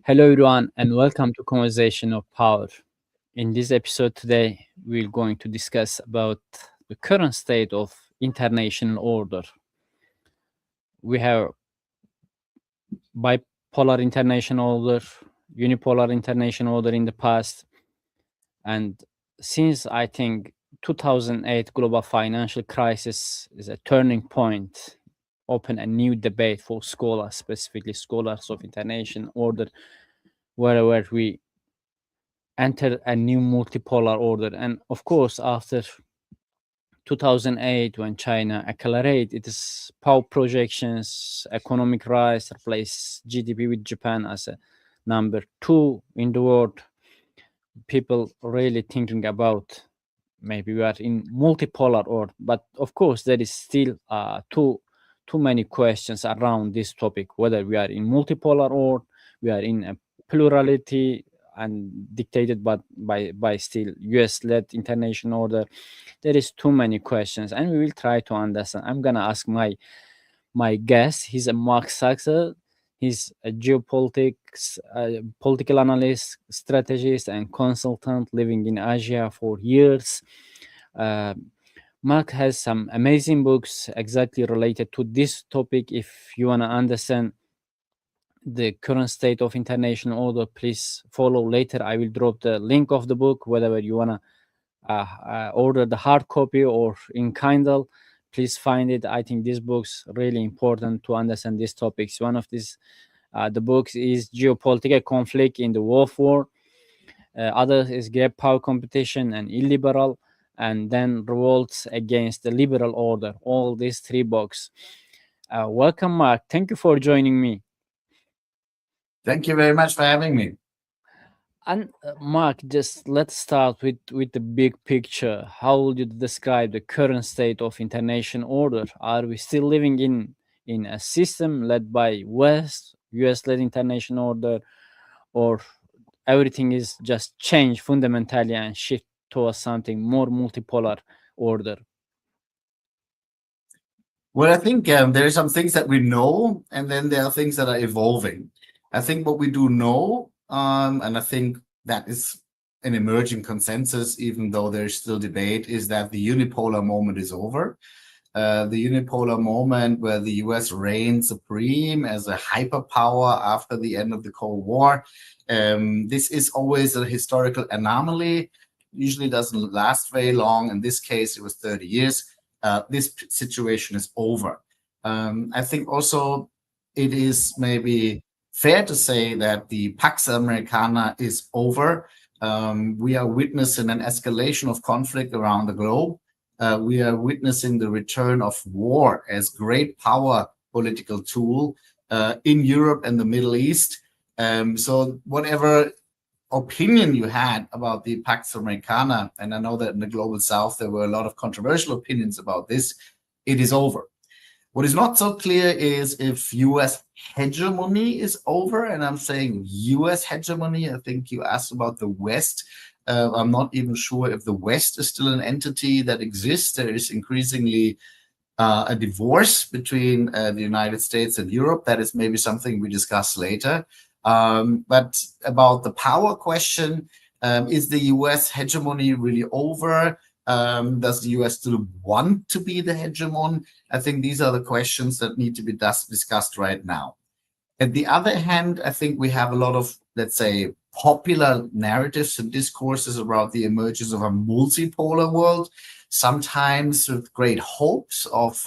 Hello, everyone, and welcome to Conversation of Power. In this episode today, we're going to discuss about the current state of international order. We have bipolar international order, unipolar international order in the past, and since I think 2008 global financial crisis is a turning point, open a new debate for scholars, specifically scholars of international order, wherever we enter a new multipolar order. And of course, after 2008, when China accelerated its power projections, economic rise replaced GDP with Japan as a number two in the world, people really thinking about maybe we are in multipolar order. But of course, there is still too many questions around this topic, whether we are in multipolar order, we are in a plurality and dictated by still US-led international order. There is too many questions, and we will try to understand. I'm gonna ask my guest. He's a Marc Saxer. He's a geopolitics, political analyst, strategist, and consultant living in Asia for years. Uh, Mark has some amazing books exactly related to this topic. If you want to understand the current state of international order, please follow later. I will drop the link of the book, whether you want to order the hard copy or in Kindle. Please find it. I think this book's really important to understand these topics. One of these, the books is Geopolitical Conflict in the World War. Other is Great Power Competition and Illiberal, and then Revolts Against the Liberal Order. All these three books. Welcome, Mark. Thank you for joining me. Thank you very much for having me. And Mark, just let's start with the big picture. How would you describe the current state of international order? Are we still living in a system led by West, US-led international order, or everything is just changed fundamentally and shift towards something more multipolar order? Well, I think there are some things that we know, and then there are things that are evolving. I think what we do know, and I think that is an emerging consensus, even though there's still debate, is that the unipolar moment is over. The unipolar moment where the US reigned supreme as a hyperpower after the end of the Cold War. This is always a historical anomaly, usually doesn't last very long. In this case, it was 30 years. This situation is over. I think also it is maybe fair to say that the Pax Americana is over. We are witnessing an escalation of conflict around the globe. We are witnessing the return of war as great power political tool in Europe and the Middle East. So whatever opinion you had about the Pax Americana, and I know that in the Global South there were a lot of controversial opinions about this, it is over. What is not so clear is if US hegemony is over, and I'm saying US hegemony. I think you asked about the West. I'm not even sure if the West is still an entity that exists. There is increasingly a divorce between the United States and Europe. That is maybe something we discuss later. But about the power question, is the US hegemony really over? Does the US still want to be the hegemon? I think these are the questions that need to be discussed right now. On the other hand, I think we have a lot of, let's say, popular narratives and discourses about the emergence of a multipolar world, sometimes with great hopes of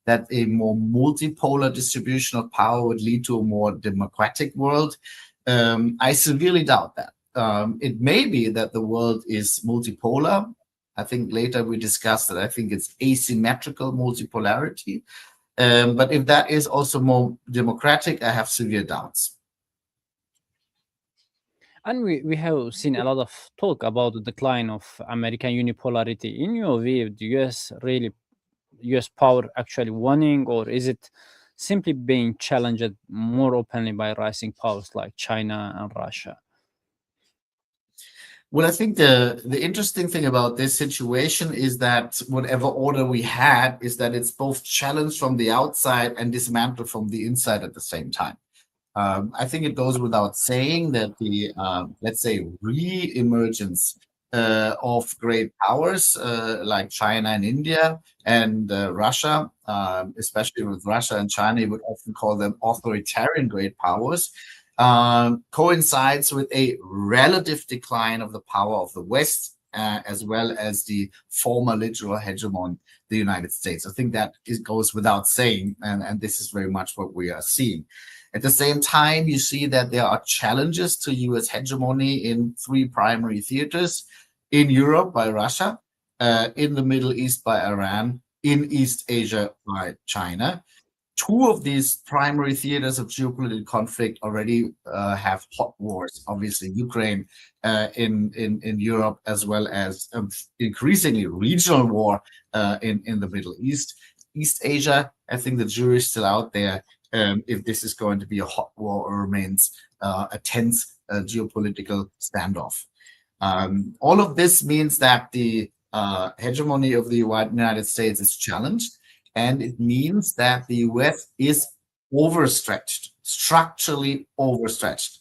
that a more multipolar distribution of power would lead to a more democratic world. I severely doubt that. It may be that the world is multipolar. I think later we discussed that I think it's asymmetrical multipolarity. But if that is also more democratic, I have severe doubts. And we have seen a lot of talk about the decline of American unipolarity. In your view, the US power actually winning, or is it simply being challenged more openly by rising powers like China and Russia? Well, I think the interesting thing about this situation is that whatever order we had is that it's both challenged from the outside and dismantled from the inside at the same time. I think it goes without saying that the, let's say, re-emergence of great powers like China and India and Russia, especially with Russia and China, you would often call them authoritarian great powers, coincides with a relative decline of the power of the West, as well as the former literal hegemon, the United States. I think that goes without saying, and this is very much what we are seeing. At the same time, you see that there are challenges to US hegemony in three primary theaters: in Europe by Russia, in the Middle East by Iran, in East Asia by China. Two of these primary theaters of geopolitical conflict already have hot wars. Obviously, Ukraine in Europe, as well as increasingly regional war in the Middle East. East Asia, I think the jury is still out there if this is going to be a hot war or remains a tense geopolitical standoff. All of this means that the hegemony of the United States is challenged, and it means that the US is overstretched, structurally overstretched.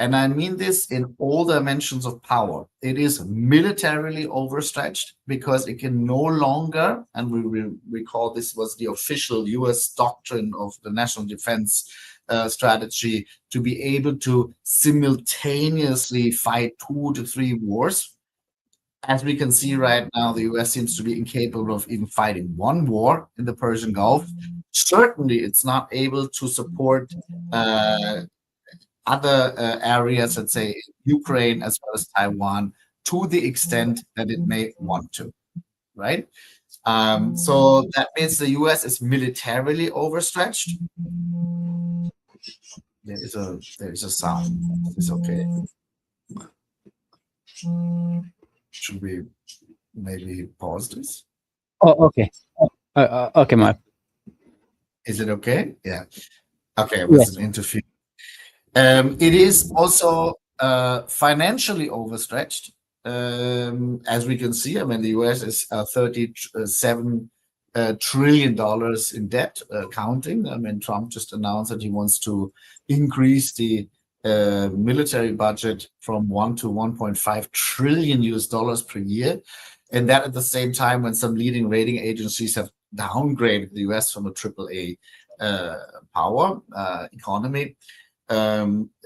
And I mean this in all dimensions of power. It is militarily overstretched because it can no longer, and we recall this was the official US doctrine of the national defense strategy, to be able to simultaneously fight 2 to 3 wars. As we can see right now, the US seems to be incapable of even fighting one war in the Persian Gulf. Certainly, it's not able to support other areas, let's say Ukraine as well as Taiwan, to the extent that it may want to, right? So that means the US is militarily overstretched. There is a sound. It's okay. Should we maybe pause this? Oh, okay. Okay, Mark. Is it okay? Yeah. Okay, it was an interference. It is also financially overstretched. As we can see, I mean, the US is $37 trillion in debt, counting. I mean, Trump just announced that he wants to increase the military budget from 1 to 1.5 trillion US dollars per year. And that at the same time when some leading rating agencies have downgraded the US from a AAA power economy.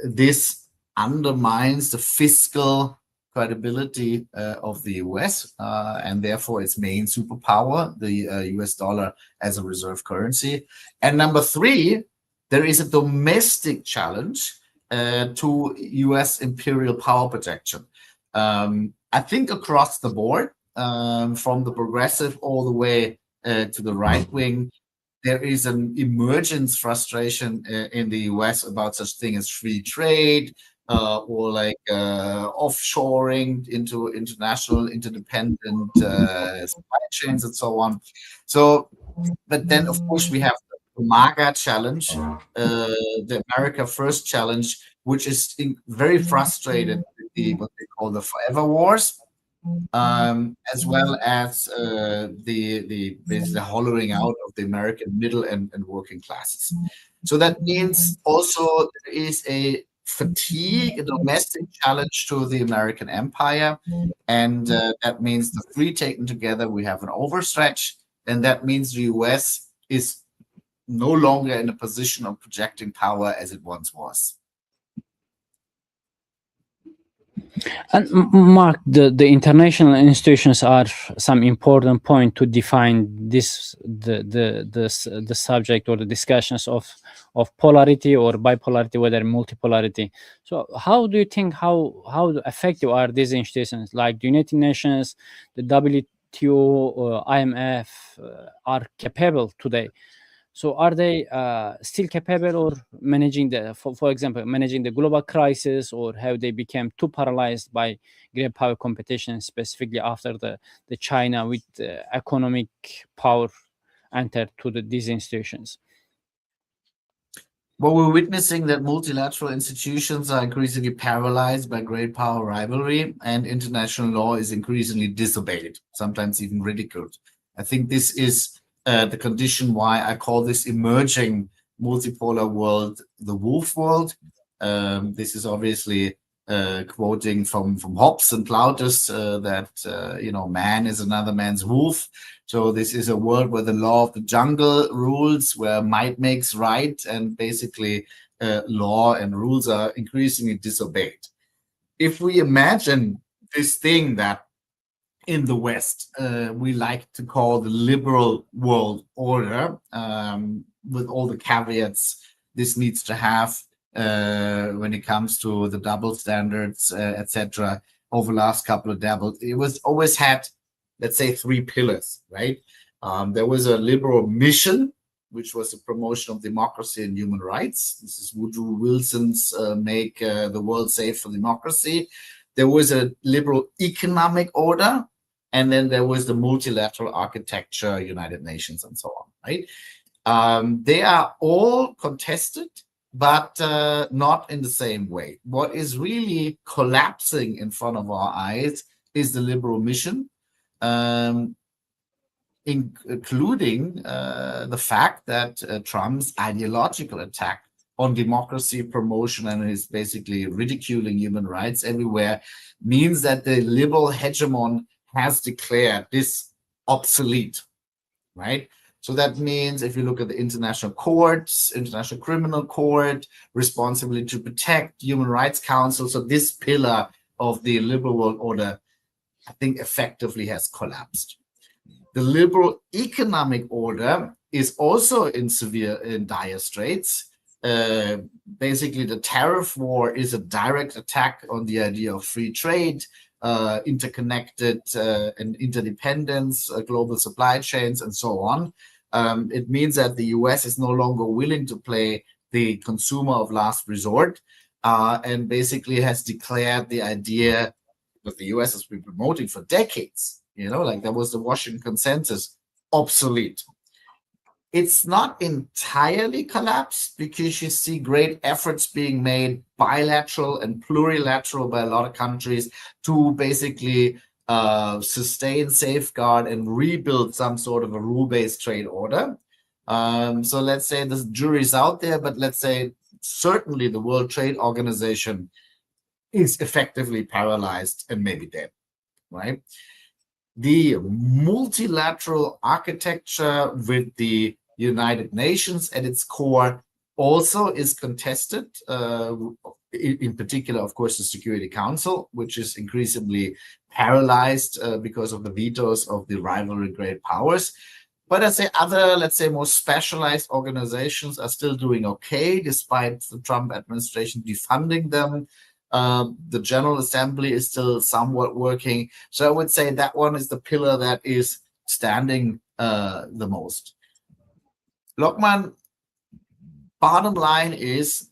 This undermines the fiscal credibility of the US and therefore its main superpower, the US dollar as a reserve currency. And number 3, there is a domestic challenge to US imperial power projection. I think across the board, from the progressive all the way to the right wing, there is an emergence frustration in the US about such thing as free trade or like offshoring into international interdependent supply chains and so on. So, but then of course we have the MAGA challenge, the America First challenge, which is very frustrated with the what they call the forever wars. As well as the hollowing out of the American middle and working classes. So that means also there is a fatigue, a domestic challenge to the American empire. And that means the 3 taken together, we have an overstretch. And that means the US is no longer in a position of projecting power as it once was. And Mark, the international institutions are some important point to define this the subject or the discussions of polarity or bipolarity, whether multipolarity. So how do you think how effective are these institutions like the United Nations, the WTO, or IMF are capable today? So are they still capable or managing for example, managing the global crisis, or have they become too paralyzed by great power competition, specifically after the China with economic power entered to these institutions? Well, we're witnessing that multilateral institutions are increasingly paralyzed by great power rivalry, and international law is increasingly disobeyed, sometimes even ridiculed. I think this is the condition why I call this emerging multipolar world the wolf world. This is obviously quoting from Hobbes and Plautus that man is another man's wolf. So this is a world where the law of the jungle rules, where might makes right, and basically law and rules are increasingly disobeyed. If we imagine this thing that in the West we like to call the liberal world order, with all the caveats this needs to have when it comes to the double standards, etc. Over the last couple of decades, it was always had, let's say, three pillars, right? There was a liberal mission, which was the promotion of democracy and human rights. This is Woodrow Wilson's make the world safe for democracy. There was a liberal economic order, and then there was the multilateral architecture, United Nations, and so on, right? They are all contested, but not in the same way. What is really collapsing in front of our eyes is the liberal mission, including the fact that Trump's ideological attack on democracy promotion and is basically ridiculing human rights everywhere means that the liberal hegemon has declared this obsolete, right? So that means if you look at the international courts, International Criminal Court, responsibility to protect, Human Rights Council, so this pillar of the liberal world order, I think, effectively has collapsed. The liberal economic order is also in dire straits. Basically, the tariff war is a direct attack on the idea of free trade, interconnected and interdependence, global supply chains, and so on. It means that the US is no longer willing to play the consumer of last resort, and basically has declared the idea that the US has been promoting for decades, like that was the Washington Consensus, obsolete. It's not entirely collapsed because you see great efforts being made bilateral and plurilateral by a lot of countries to basically sustain, safeguard, and rebuild some sort of a rule-based trade order. So let's say the jury's out there, but let's say certainly the World Trade Organization is effectively paralyzed and maybe dead, right? The multilateral architecture with the United Nations at its core also is contested, in particular, of course, the Security Council, which is increasingly paralyzed because of the vetoes of the rivalry great powers. But I'd say other, let's say, more specialized organizations are still doing okay, despite the Trump administration defunding them. The General Assembly is still somewhat working. So I would say that one is the pillar that is standing the most. Lokman, bottom line is,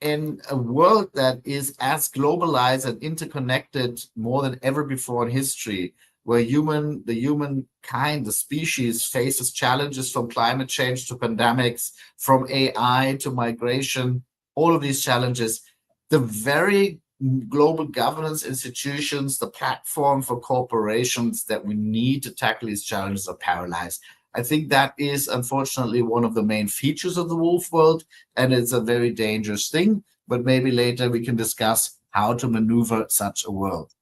in a world that is as globalized and interconnected more than ever before in history, where the humankind, the species, faces challenges from climate change to pandemics, from AI to migration, all of these challenges, the very global governance institutions, the platform for corporations that we need to tackle these challenges are paralyzed. I think that is unfortunately one of the main features of the wolf world, and it's a very dangerous thing, but maybe later we can discuss how to maneuver such a world.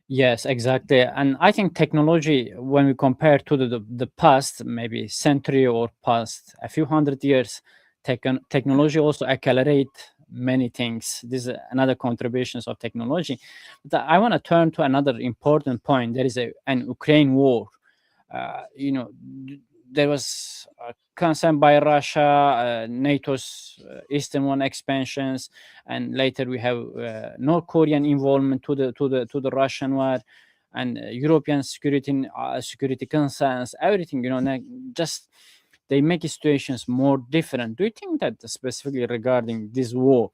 Yes, exactly. And I think technology, when we compare to the past, maybe century or past a few hundred years, technology also accelerate many things. This is another contributions of technology. But I want to turn to another important point. There is an Ukraine war. There was concern by Russia, NATO's Eastern One expansions, and later we have North Korean involvement to the Russian war, and European security concerns. Everything, just they make situations more different. Do you think that specifically regarding this war,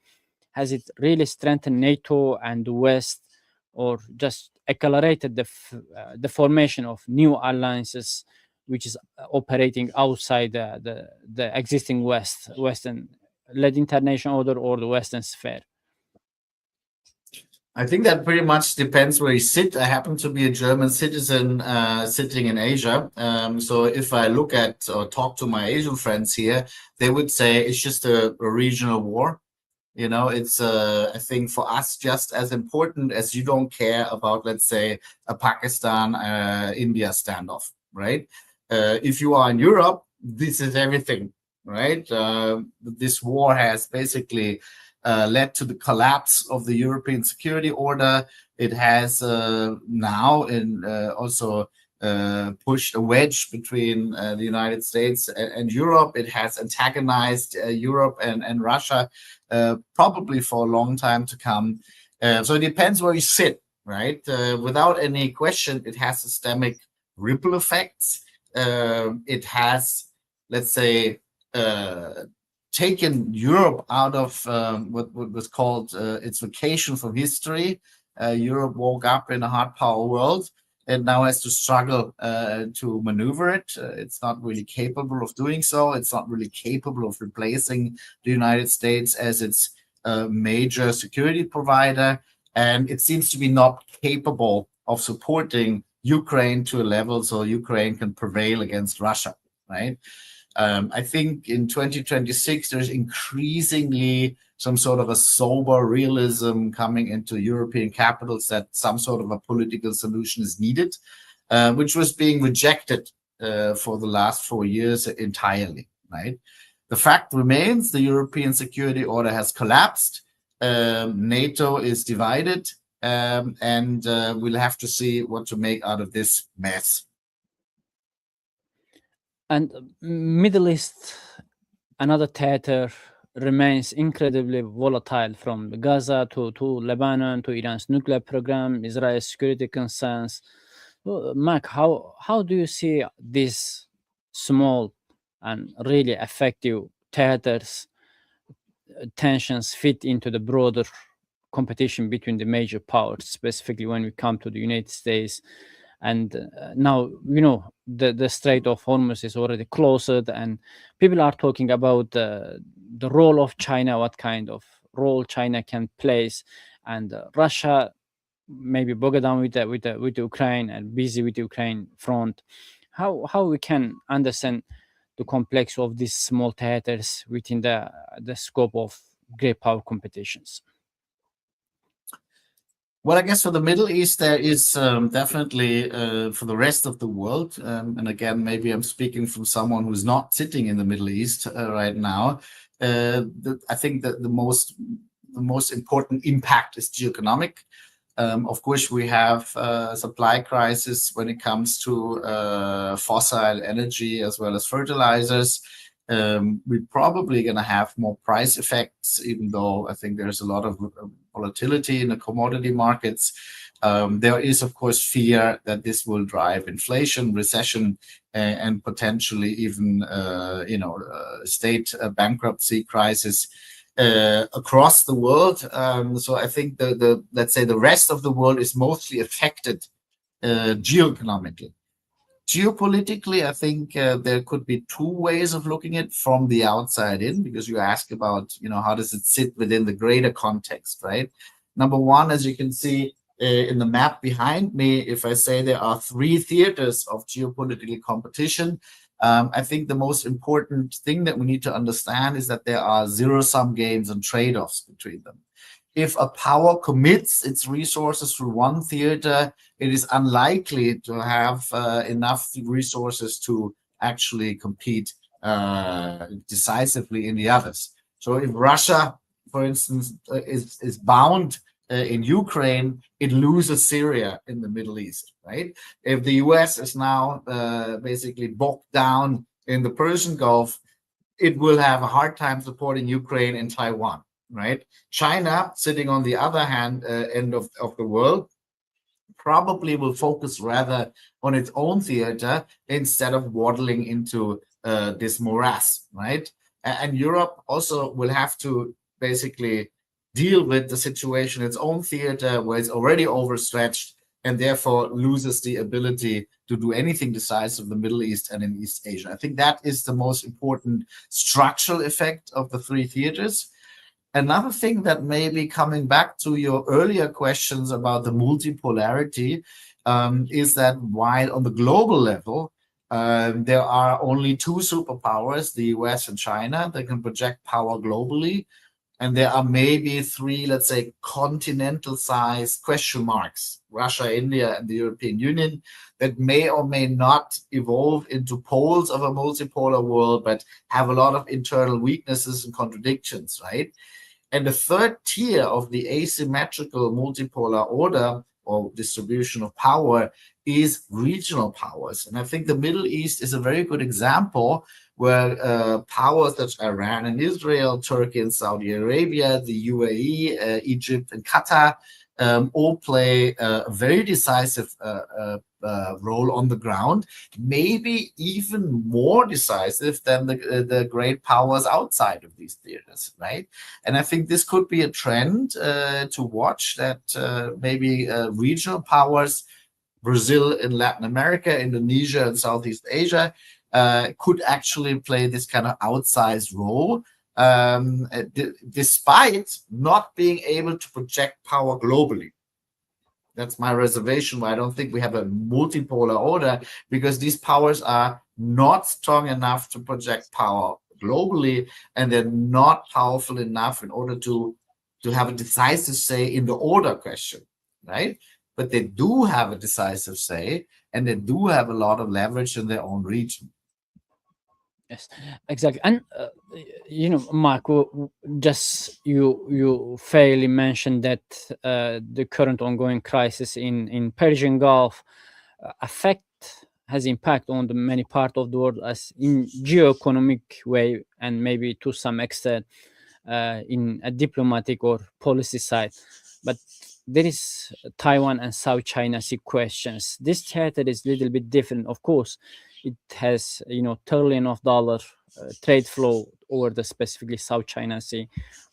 has it really strengthened NATO and the West, or just accelerated the formation of new alliances, which is operating outside the existing Western led international order or the Western sphere? I think that pretty much depends where you sit. I happen to be a German citizen sitting in Asia. So if I look at or talk to my Asian friends here, they would say it's just a regional war. You know, it's I think for us just as important as you don't care about, let's say, a Pakistan India standoff, right? If you are in Europe, this is everything, right? This war has basically led to the collapse of the European security order. It has now also pushed a wedge between the United States and Europe. It has antagonized Europe and Russia probably for a long time to come. So it depends where you sit, right? Without any question, it has systemic ripple effects. It has, let's say, taken Europe out of what was called its vacation from history. Europe woke up in a hard power world and now has to struggle to maneuver it. It's not really capable of doing so. It's not really capable of replacing the United States as its major security provider. And it seems to be not capable of supporting Ukraine to a level so Ukraine can prevail against Russia, right? I think in 2026, there's increasingly some sort of a sober realism coming into European capitals that some sort of a political solution is needed, which was being rejected for the last 4 years entirely, right? The fact remains the European security order has collapsed. NATO is divided, and we'll have to see what to make out of this mess. And Middle East, another theater, remains incredibly volatile, from Gaza to Lebanon to Iran's nuclear program, Israel's security concerns. Mark, how do you see these small and really effective theaters tensions fit into the broader competition between the major powers, specifically when we come to the United States? And now, the Strait of Hormuz is already closed, and people are talking about the role of China, what kind of role China can place, and Russia maybe bogged down with Ukraine and busy with the Ukraine front. How we can understand the complex of these small theaters within the scope of great power competitions? Well, I guess for the Middle East, there is definitely for the rest of the world, and again, maybe I'm speaking from someone who's not sitting in the Middle East right now. I think that the most important impact is geoeconomic. Of course, we have supply crisis when it comes to fossil energy as well as fertilizers. We're probably going to have more price effects, even though I think there's a lot of volatility in the commodity markets. There is, of course, fear that this will drive inflation, recession, and potentially even, state bankruptcy crisis across the world. So I think let's say the rest of the world is mostly affected geoeconomically. Geopolitically, I think there could be two ways of looking at it from the outside in, because you ask about, how does it sit within the greater context, right? Number one, as you can see in the map behind me, if I say there are 3 theaters of geopolitical competition, I think the most important thing that we need to understand is that there are zero-sum games and trade-offs between them. If a power commits its resources through one theater, it is unlikely to have enough resources to actually compete decisively in the others. So if Russia, for instance, is bound in Ukraine, it loses Syria in the Middle East, right? If the US is now basically bogged down in the Persian Gulf, it will have a hard time supporting Ukraine and Taiwan. Right? China, sitting on the other hand end of the world, probably will focus rather on its own theater instead of waddling into this morass, right? And Europe also will have to basically deal with the situation, its own theater, where it's already overstretched and therefore loses the ability to do anything decisive in the Middle East and in East Asia. I think that is the most important structural effect of the 3 theaters. Another thing that may be coming back to your earlier questions about the multipolarity is that while on the global level, there are only two superpowers, the US and China, that can project power globally. And there are maybe three, let's say, continental sized question marks, Russia, India, and the European Union, that may or may not evolve into poles of a multipolar world, but have a lot of internal weaknesses and contradictions, right? And the third tier of the asymmetrical multipolar order or distribution of power is regional powers. And I think the Middle East is a very good example where powers such as Iran and Israel, Turkey and Saudi Arabia, the UAE, Egypt and Qatar all play a very decisive role on the ground, maybe even more decisive than the great powers outside of these theaters, right? And I think this could be a trend to watch, that maybe regional powers, Brazil in Latin America, Indonesia and Southeast Asia, could actually play this kind of outsized role, despite not being able to project power globally. That's my reservation why I don't think we have a multipolar order, because these powers are not strong enough to project power globally, and they're not powerful enough in order to have a decisive say in the order question, right? But they do have a decisive say, and they do have a lot of leverage in their own region. Yes, exactly. And Mark, just you fairly mentioned that the current ongoing crisis in Persian Gulf has impact on the many part of the world as in geoeconomic way, and maybe to some extent in a diplomatic or policy side. But there is Taiwan and South China Sea questions. This theater is a little bit different, of course. It has trillion of dollar trade flow over the specifically South China Sea.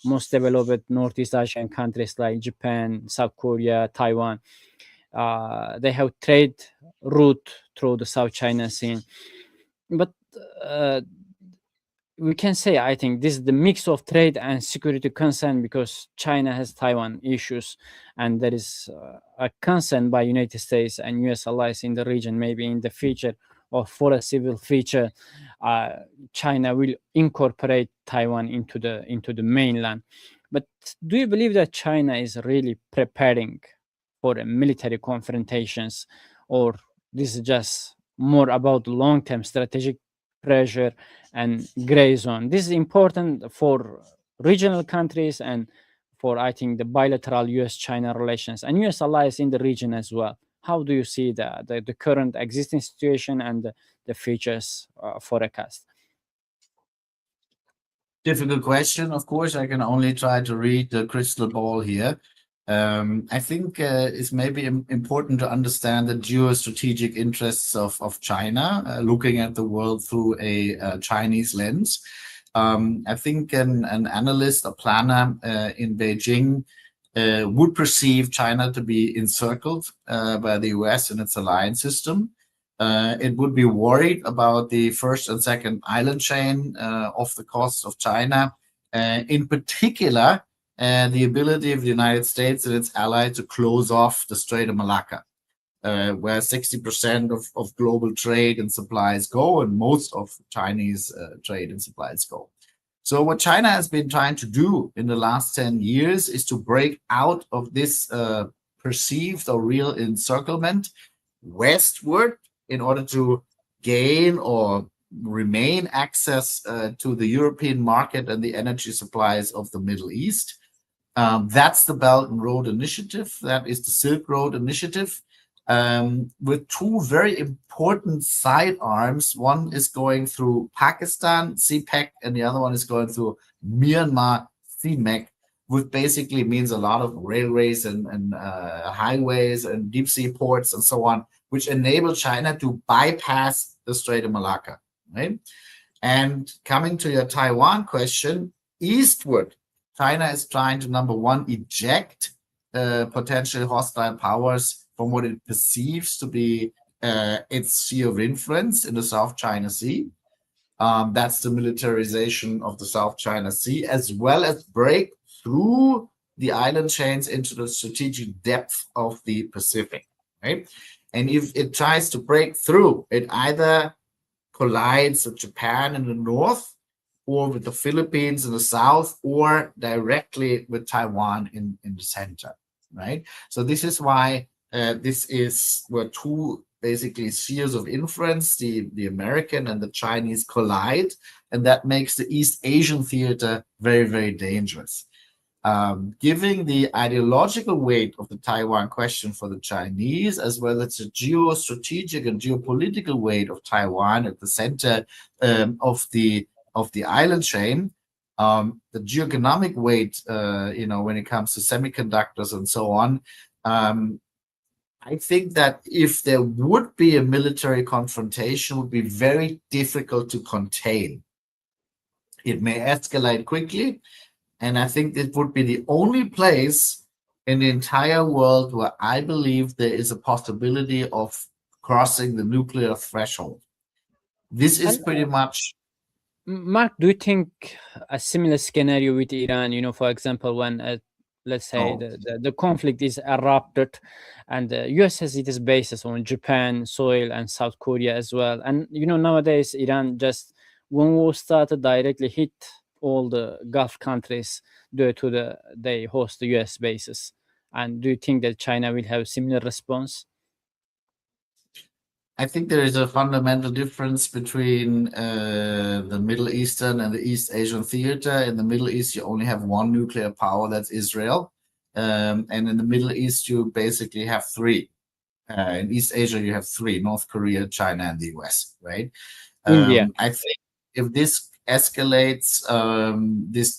Most developed Northeast Asian countries like Japan, South Korea, Taiwan, they have trade route through the South China Sea. But we can say, I think, this is the mix of trade and security concern, because China has Taiwan issues, and there is a concern by United States and US allies in the region, maybe in the future or for a civil feature, China will incorporate Taiwan into the mainland. But do you believe that China is really preparing for a military confrontations, or this is just more about long-term strategic pressure and gray zone? This is important for regional countries and for, I think, the bilateral US-China relations and US allies in the region as well. How do you see the current existing situation and the futures forecast? Difficult question. Of course, I can only try to read the crystal ball here. I think it's maybe important to understand the geostrategic interests of China, looking at the world through a Chinese lens. I think an analyst, a planner in Beijing would perceive China to be encircled by the US and its alliance system. It would be worried about the first and second island chain off the coast of China, in particular, the ability of the United States and its allies to close off the Strait of Malacca, where 60% of global trade and supplies go, and most of Chinese trade and supplies go. So what China has been trying to do in the last 10 years is to break out of this perceived or real encirclement westward in order to gain or remain access to the European market and the energy supplies of the Middle East. That's the Belt and Road Initiative. That is the Silk Road Initiative, with two very important sidearms. One is going through Pakistan, CPEC, and the other one is going through Myanmar, CMEC, which basically means a lot of railways and highways and deep sea ports and so on, which enable China to bypass the Strait of Malacca, right? And coming to your Taiwan question, eastward, China is trying to, number one, eject potentially hostile powers from what it perceives to be its sphere of influence in the South China Sea. That's the militarization of the South China Sea, as well as break through the island chains into the strategic depth of the Pacific, right? And if it tries to break through, it either collides with Japan in the north, or with the Philippines in the south, or directly with Taiwan in the center, right? So this is why this is where two basically spheres of influence, the American and the Chinese, collide, and that makes the East Asian theater very, very dangerous. Giving the ideological weight of the Taiwan question for the Chinese, as well as the geostrategic and geopolitical weight of Taiwan at the center of the island chain, the geoeconomic weight, when it comes to semiconductors and so on. I think that if there would be a military confrontation, it would be very difficult to contain. It may escalate quickly, and I think it would be the only place in the entire world where I believe there is a possibility of crossing the nuclear threshold. This is And pretty much. Mark, do you think a similar scenario with Iran, for example, when let's say Oh, the conflict is erupted and the US has its bases on Japan soil and South Korea as well. And, nowadays Iran just, when war started, directly hit all the Gulf countries due to they host the US bases. And do you think that China will have similar response? I think there is a fundamental difference between the Middle Eastern and the East Asian theater. In the Middle East, you only have one nuclear power, that's Israel. And in the Middle East, you basically have three. In East Asia, you have three: North Korea, China, and the US, right? India. I think if this escalates,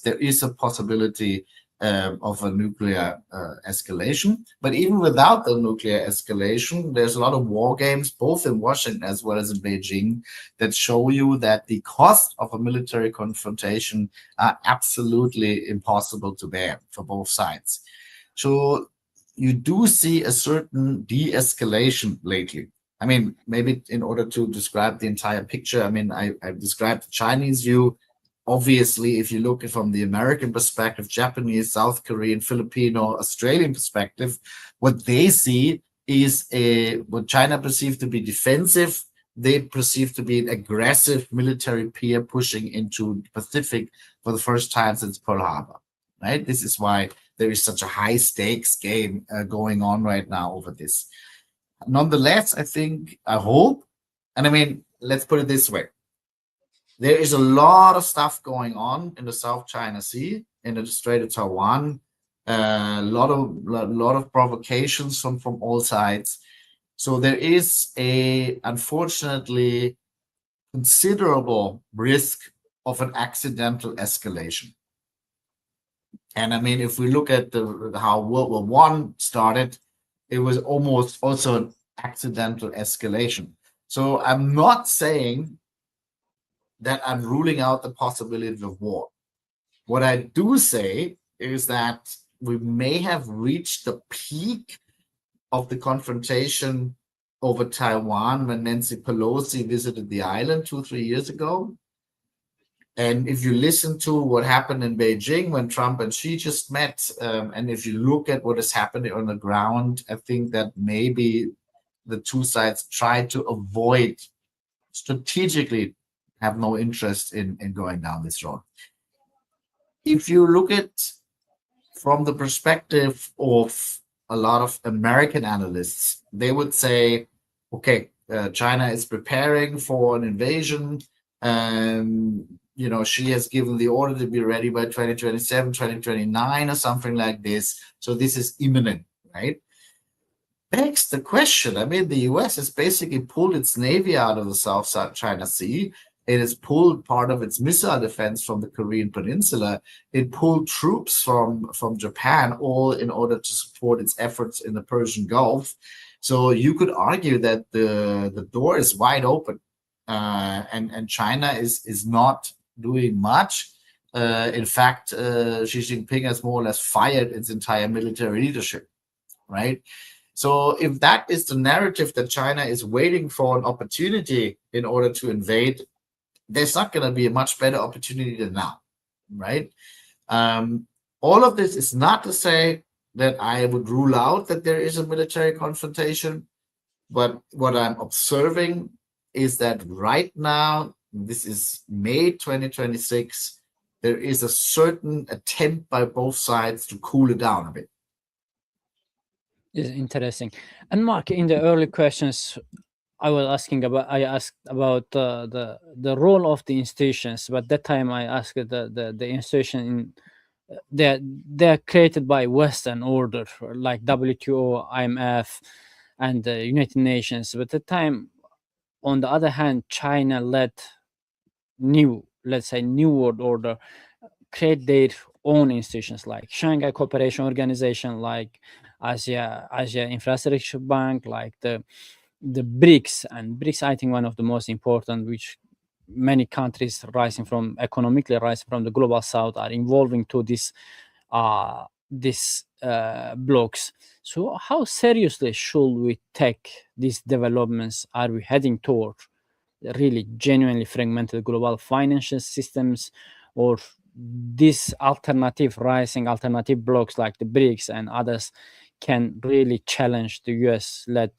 there is a possibility of a nuclear escalation. But even without the nuclear escalation, there's a lot of war games, both in Washington as well as in Beijing, that show you that the cost of a military confrontation are absolutely impossible to bear for both sides. So you do see a certain de-escalation lately. I mean, maybe in order to describe the entire picture, I mean, I've described the Chinese view. Obviously, if you look at from the American perspective, Japanese, South Korean, Filipino, Australian perspective, what they see is what China perceives to be defensive, they perceive to be an aggressive military peer pushing into the Pacific for the first time since Pearl Harbor, right? This is why there is such a high stakes game going on right now over this. Nonetheless, I hope, and I mean, let's put it this way. There is a lot of stuff going on in the South China Sea, in the Strait of Taiwan, a lot of provocations from all sides. So there is unfortunately, considerable risk of an accidental escalation. And I mean, if we look at how World War I started, it was almost also an accidental escalation. So I'm not saying that I'm ruling out the possibility of war. What I do say is that we may have reached the peak of the confrontation over Taiwan when Nancy Pelosi visited the island 2-3 years ago. And if you listen to what happened in Beijing when Trump and Xi just met, and if you look at what is happening on the ground, I think that maybe the two sides try to avoid, strategically have no interest in going down this road. If you look at from the perspective of a lot of American analysts, they would say, okay, China is preparing for an invasion. She has given the order to be ready by 2027, 2029 or something like this. So this is imminent, right? Begs the question. I mean, the US has basically pulled its navy out of the South China Sea. It has pulled part of its missile defense from the Korean Peninsula. It pulled troops from Japan, all in order to support its efforts in the Persian Gulf. So you could argue that the door is wide open, and China is not doing much. In fact, Xi Jinping has more or less fired its entire military leadership, right? So if that is the narrative that China is waiting for an opportunity in order to invade, there's not going to be a much better opportunity than now, right? All of this is not to say that I would rule out that there is a military confrontation, but what I'm observing is that right now, this is May 2026, there is a certain attempt by both sides to cool it down a bit. Is interesting. And Mark, in the early questions, I asked about the role of the institutions, but that time I asked the institution in they're created by Western order, like WTO, IMF, and the United Nations. But at the time, on the other hand, China led let's say, new world order, create their own institutions like Shanghai Cooperation Organization, like Asia Infrastructure Bank, like the BRICS. And BRICS, I think, one of the most important, which many countries economically rising from the global south are involving to this blocks. So how seriously should we take these developments? Are we heading toward really genuinely fragmented global financial systems, or these alternative blocks like the BRICS and others can really challenge the US-led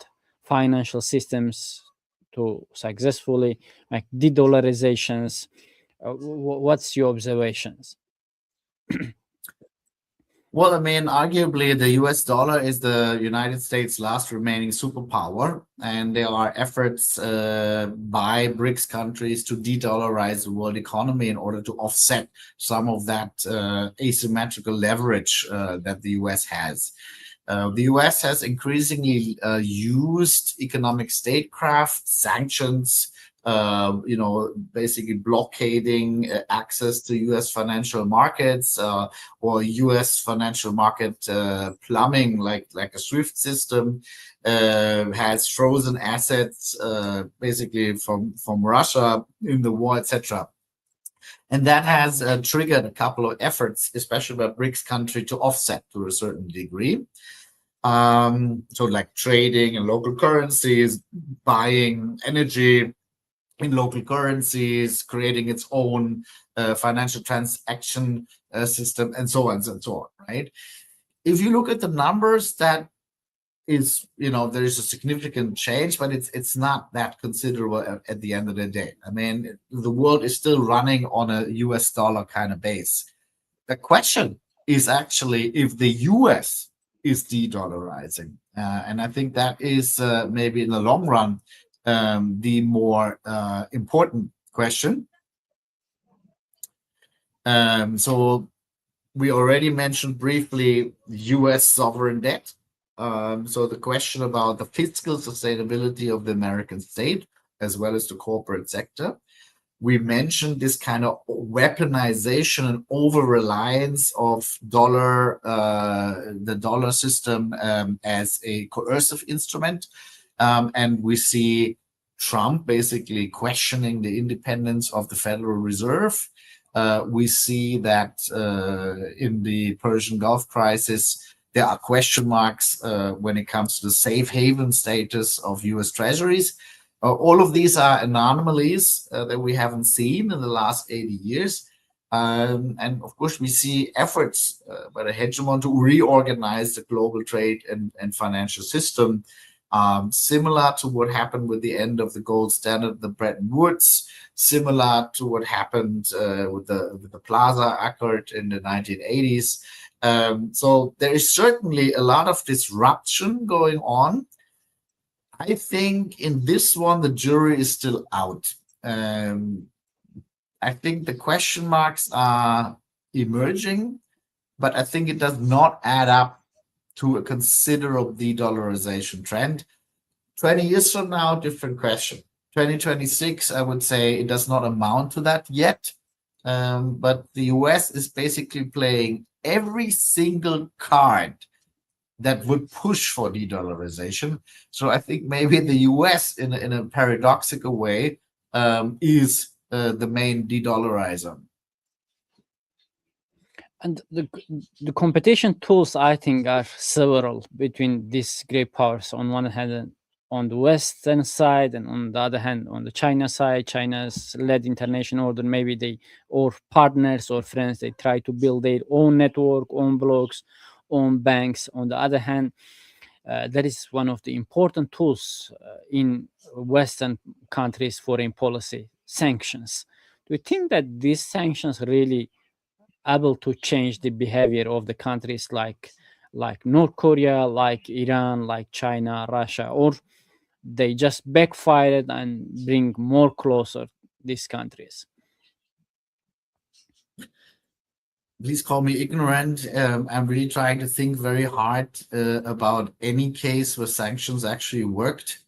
financial systems to successfully make de-dollarizations? What's your observations? Well, I mean, arguably, the US dollar is the United States' last remaining superpower, and there are efforts by BRICS countries to de-dollarize the world economy in order to offset some of that asymmetrical leverage that the US has. The US has increasingly used economic statecraft, sanctions, basically blockading access to US financial markets or US financial market plumbing, like a SWIFT system, has frozen assets basically from Russia in the war, etc. And that has triggered a couple of efforts, especially by BRICS country, to offset to a certain degree. So like trading in local currencies, buying energy in local currencies, creating its own financial transaction system, and so on and so on, right? If you look at the numbers, that is, there is a significant change, but it's not that considerable at the end of the day. I mean, the world is still running on a US dollar kind of base. The question is actually if the US is de-dollarizing. And I think that is maybe in the long run the more important question. So we already mentioned briefly US sovereign debt. So the question about the fiscal sustainability of the American state, as well as the corporate sector. We mentioned this kind of weaponization and over-reliance of the dollar system as a coercive instrument. And we see Trump basically questioning the independence of the Federal Reserve. We see that in the Persian Gulf crisis, there are question marks when it comes to the safe haven status of US treasuries. All of these are anomalies that we haven't seen in the last 80 years. And of course, we see efforts by the hegemon to reorganize the global trade and financial system, similar to what happened with the end of the gold standard, the Bretton Woods, similar to what happened with the Plaza Accord in the 1980s. So there is certainly a lot of disruption going on. I think in this one, the jury is still out. I think the question marks are emerging, but I think it does not add up to a considerable de-dollarization trend. 20 years from now, different question. 2026, I would say it does not amount to that yet. But the US is basically playing every single card that would push for de-dollarization. So I think maybe the US, in a paradoxical way, is the main de-dollarizer. And the competition tools, I think, are several between these great powers on one hand on the Western side, and on the other hand, on the China side, China's led international order, maybe they, or partners or friends, they try to build their own network, own blocks, own banks. On the other hand, that is one of the important tools in Western countries' foreign policy, sanctions. Do you think that these sanctions really able to change the behavior of the countries like North Korea, like Iran, like China, Russia, or they just backfired and bring more closer these countries? Please call me ignorant. I'm really trying to think very hard about any case where sanctions actually worked.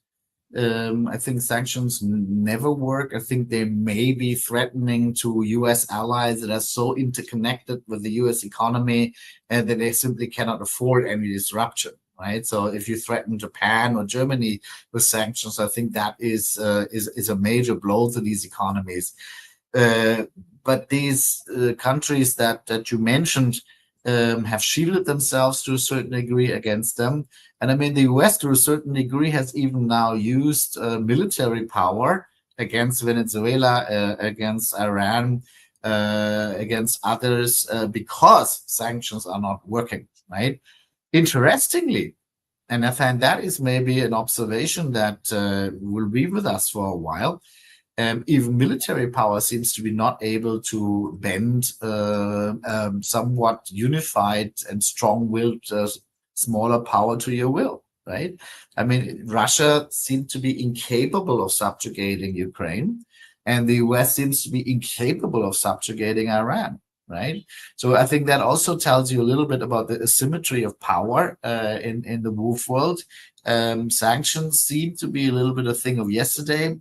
I think sanctions never work. I think they may be threatening to US allies that are so interconnected with the US economy and that they simply cannot afford any disruption, right? So if you threaten Japan or Germany with sanctions, I think that is a major blow to these economies. But these countries that you mentioned have shielded themselves to a certain degree against them. And I mean, the US to a certain degree has even now used military power against Venezuela, against Iran, against others, because sanctions are not working, right? Interestingly, and I find that is maybe an observation that will be with us for a while. Even military power seems to be not able to bend somewhat unified and strong-willed smaller power to your will, right? I mean, Russia seemed to be incapable of subjugating Ukraine, and the US seems to be incapable of subjugating Iran, right? So I think that also tells you a little bit about the asymmetry of power in the wolf world. Sanctions seem to be a little bit a thing of yesterday,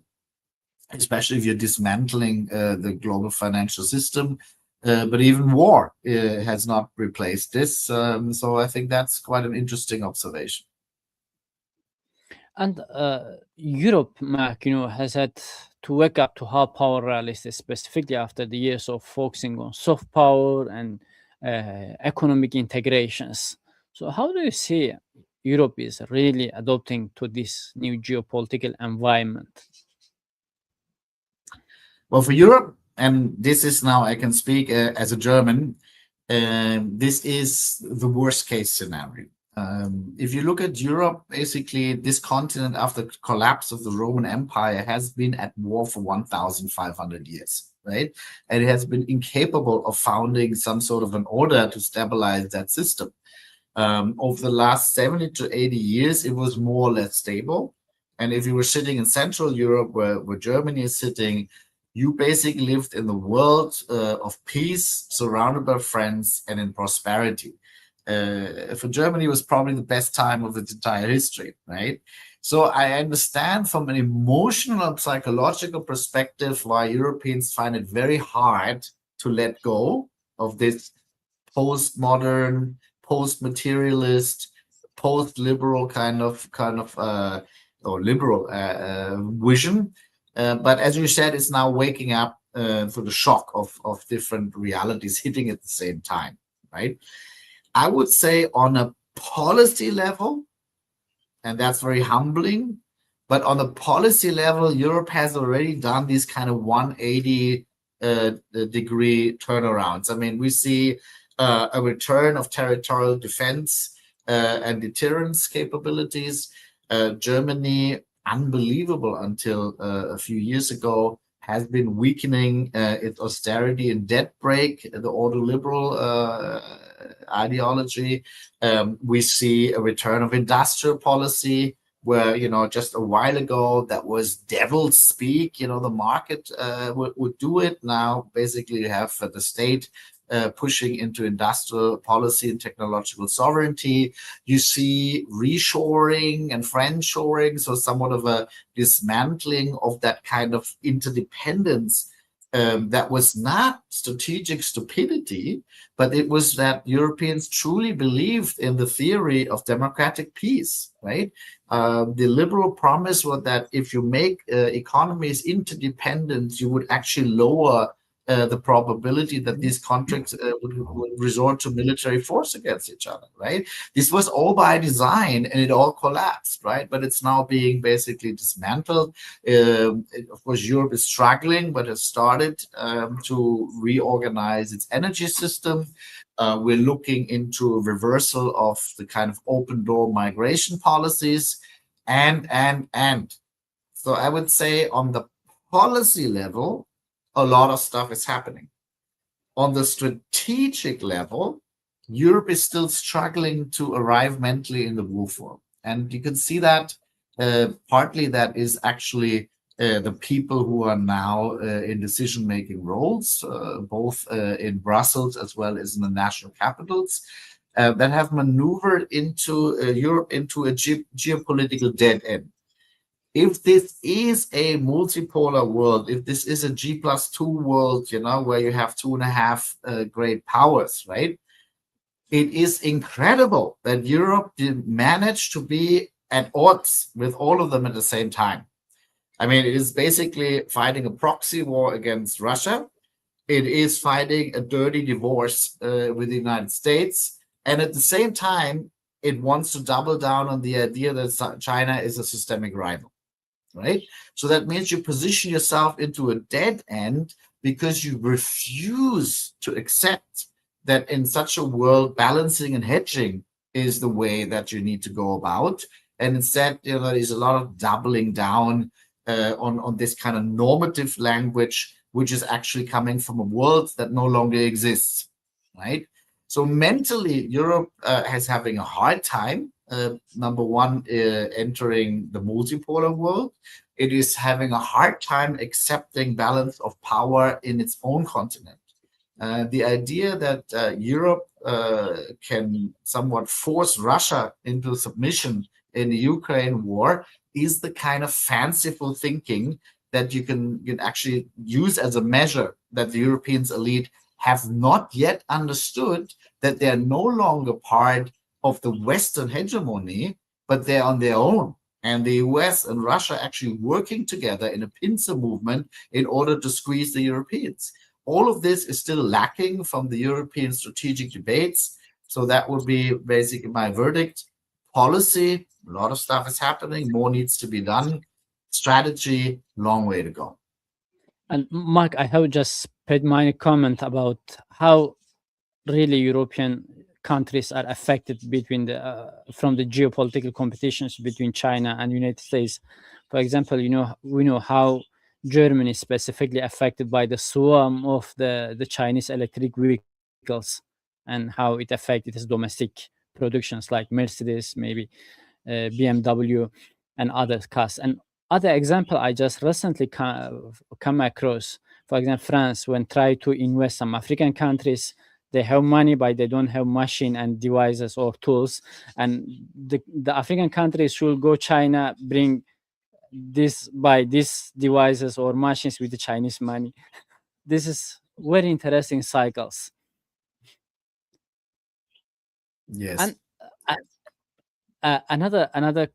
especially if you're dismantling the global financial system. But even war has not replaced this. So I think that's quite an interesting observation. And Europe, Mark, has had to wake up to how power realistic, specifically after the years of focusing on soft power and economic integrations. So how do you see Europe is really adopting to this new geopolitical environment? Well, for Europe, and this is now I can speak as a German, this is the worst case scenario. If you look at Europe, basically this continent after the collapse of the Roman Empire has been at war for 1,500 years, right? And it has been incapable of founding some sort of an order to stabilize that system. Over the last 70 to 80 years, it was more or less stable. And if you were sitting in Central Europe, where Germany is sitting, you basically lived in the world of peace, surrounded by friends and in prosperity. For Germany, it was probably the best time of its entire history, right? So I understand from an emotional and psychological perspective why Europeans find it very hard to let go of this postmodern, post-materialist, post-liberal kind of or liberal vision. But as you said, it's now waking up to the shock of different realities hitting at the same time, right? I would say on a policy level, and that's very humbling, but on a policy level, Europe has already done these kind of 180 degree turnarounds. I mean, we see a return of territorial defense and deterrence capabilities. Germany, unbelievable until a few years ago, has been weakening its austerity and debt break, the ordoliberal ideology. We see a return of industrial policy where, just a while ago that was devil's speak, the market would do it. Now, basically, you have the state pushing into industrial policy and technological sovereignty. You see reshoring and friendshoring, so somewhat of a dismantling of that kind of interdependence that was not strategic stupidity, but it was that Europeans truly believed in the theory of democratic peace, right? The liberal promise was that if you make economies interdependent, you would actually lower the probability that these countries would resort to military force against each other, right? This was all by design and it all collapsed, right? But it's now being basically dismantled. Of course, Europe is struggling, but has started to reorganize its energy system. We're looking into a reversal of the kind of open door migration policies and. So I would say on the policy level, a lot of stuff is happening. On the strategic level, Europe is still struggling to arrive mentally in the rule form. And you can see that partly that is actually the people who are now in decision-making roles, both in Brussels as well as in the national capitals, that have maneuvered into Europe into a geopolitical dead end. If this is a multipolar world, if this is a G+2 world, where you have 2.5 great powers, right? It is incredible that Europe did manage to be at odds with all of them at the same time. I mean, it is basically fighting a proxy war against Russia. It is fighting a dirty divorce with the United States. And at the same time, it wants to double down on the idea that China is a systemic rival. Right? So that means you position yourself into a dead end because you refuse to accept that in such a world, balancing and hedging is the way that you need to go about. And instead, there's a lot of doubling down on this kind of normative language, which is actually coming from a world that no longer exists, right? So mentally, Europe is having a hard time. Number one, entering the multipolar world. It is having a hard time accepting balance of power in its own continent. The idea that Europe can somewhat force Russia into submission in the Ukraine war is the kind of fanciful thinking that you can actually use as a measure that the European elite have not yet understood that they are no longer part of the Western hegemony, but they're on their own. And the US and Russia actually working together in a pincer movement in order to squeeze the Europeans. All of this is still lacking from the European strategic debates. So that would be basically my verdict. Policy, a lot of stuff is happening, more needs to be done. Strategy, long way to go. And Mark, I have just paid my comment about how really European countries are affected between from the geopolitical competitions between China and United States. For example, we know how Germany is specifically affected by the swarm of the Chinese electric vehicles and how it affected its domestic productions like Mercedes, maybe BMW, and other cars. And other example I just recently come across, for example, France, when try to invest some African countries, they have money, but they don't have machine and devices or tools. And the African countries should go China, bring buy these devices or machines with the Chinese money. This is very interesting cycles. Yes. And another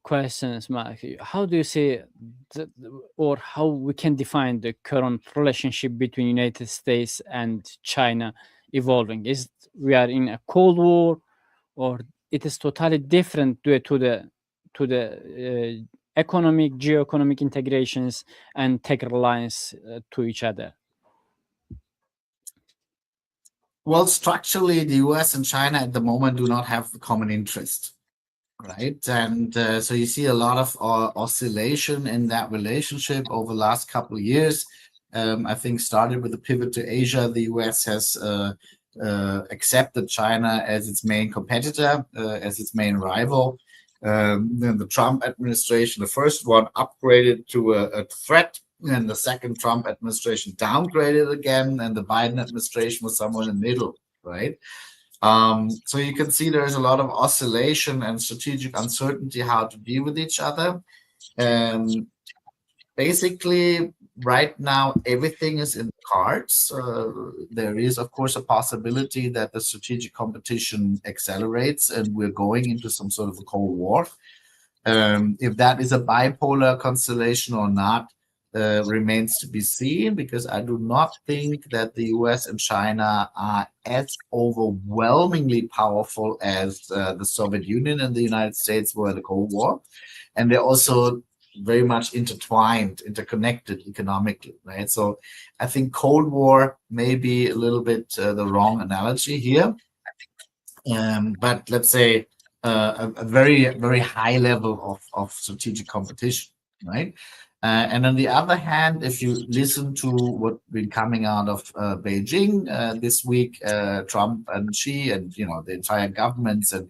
questions, Mark. How do you see or how we can define the current relationship between United States and China evolving? Is we are in a Cold War, or it is totally different due to the economic, geoeconomic integrations and tech reliance to each other? Well, structurally, the US and China at the moment do not have a common interest, right? And so you see a lot of oscillation in that relationship over the last couple of years. I think started with the pivot to Asia. The US has accepted China as its main competitor, as its main rival. Then the Trump administration, the first one, upgraded to a threat. And the second Trump administration downgraded again, and the Biden administration was somewhere in the middle, right? So you can see there's a lot of oscillation and strategic uncertainty how to deal with each other. And basically, right now, everything is in the cards. There is, of course, a possibility that the strategic competition accelerates and we're going into some sort of a Cold War. If that is a bipolar constellation or not, remains to be seen, because I do not think that the US and China are as overwhelmingly powerful as the Soviet Union and the United States were in the Cold War. And they're also very much intertwined, interconnected economically, right? So I think Cold War may be a little bit the wrong analogy here. But let's say a very, very high level of strategic competition, right? And on the other hand, if you listen to what's been coming out of Beijing this week, Trump and Xi and the entire governments and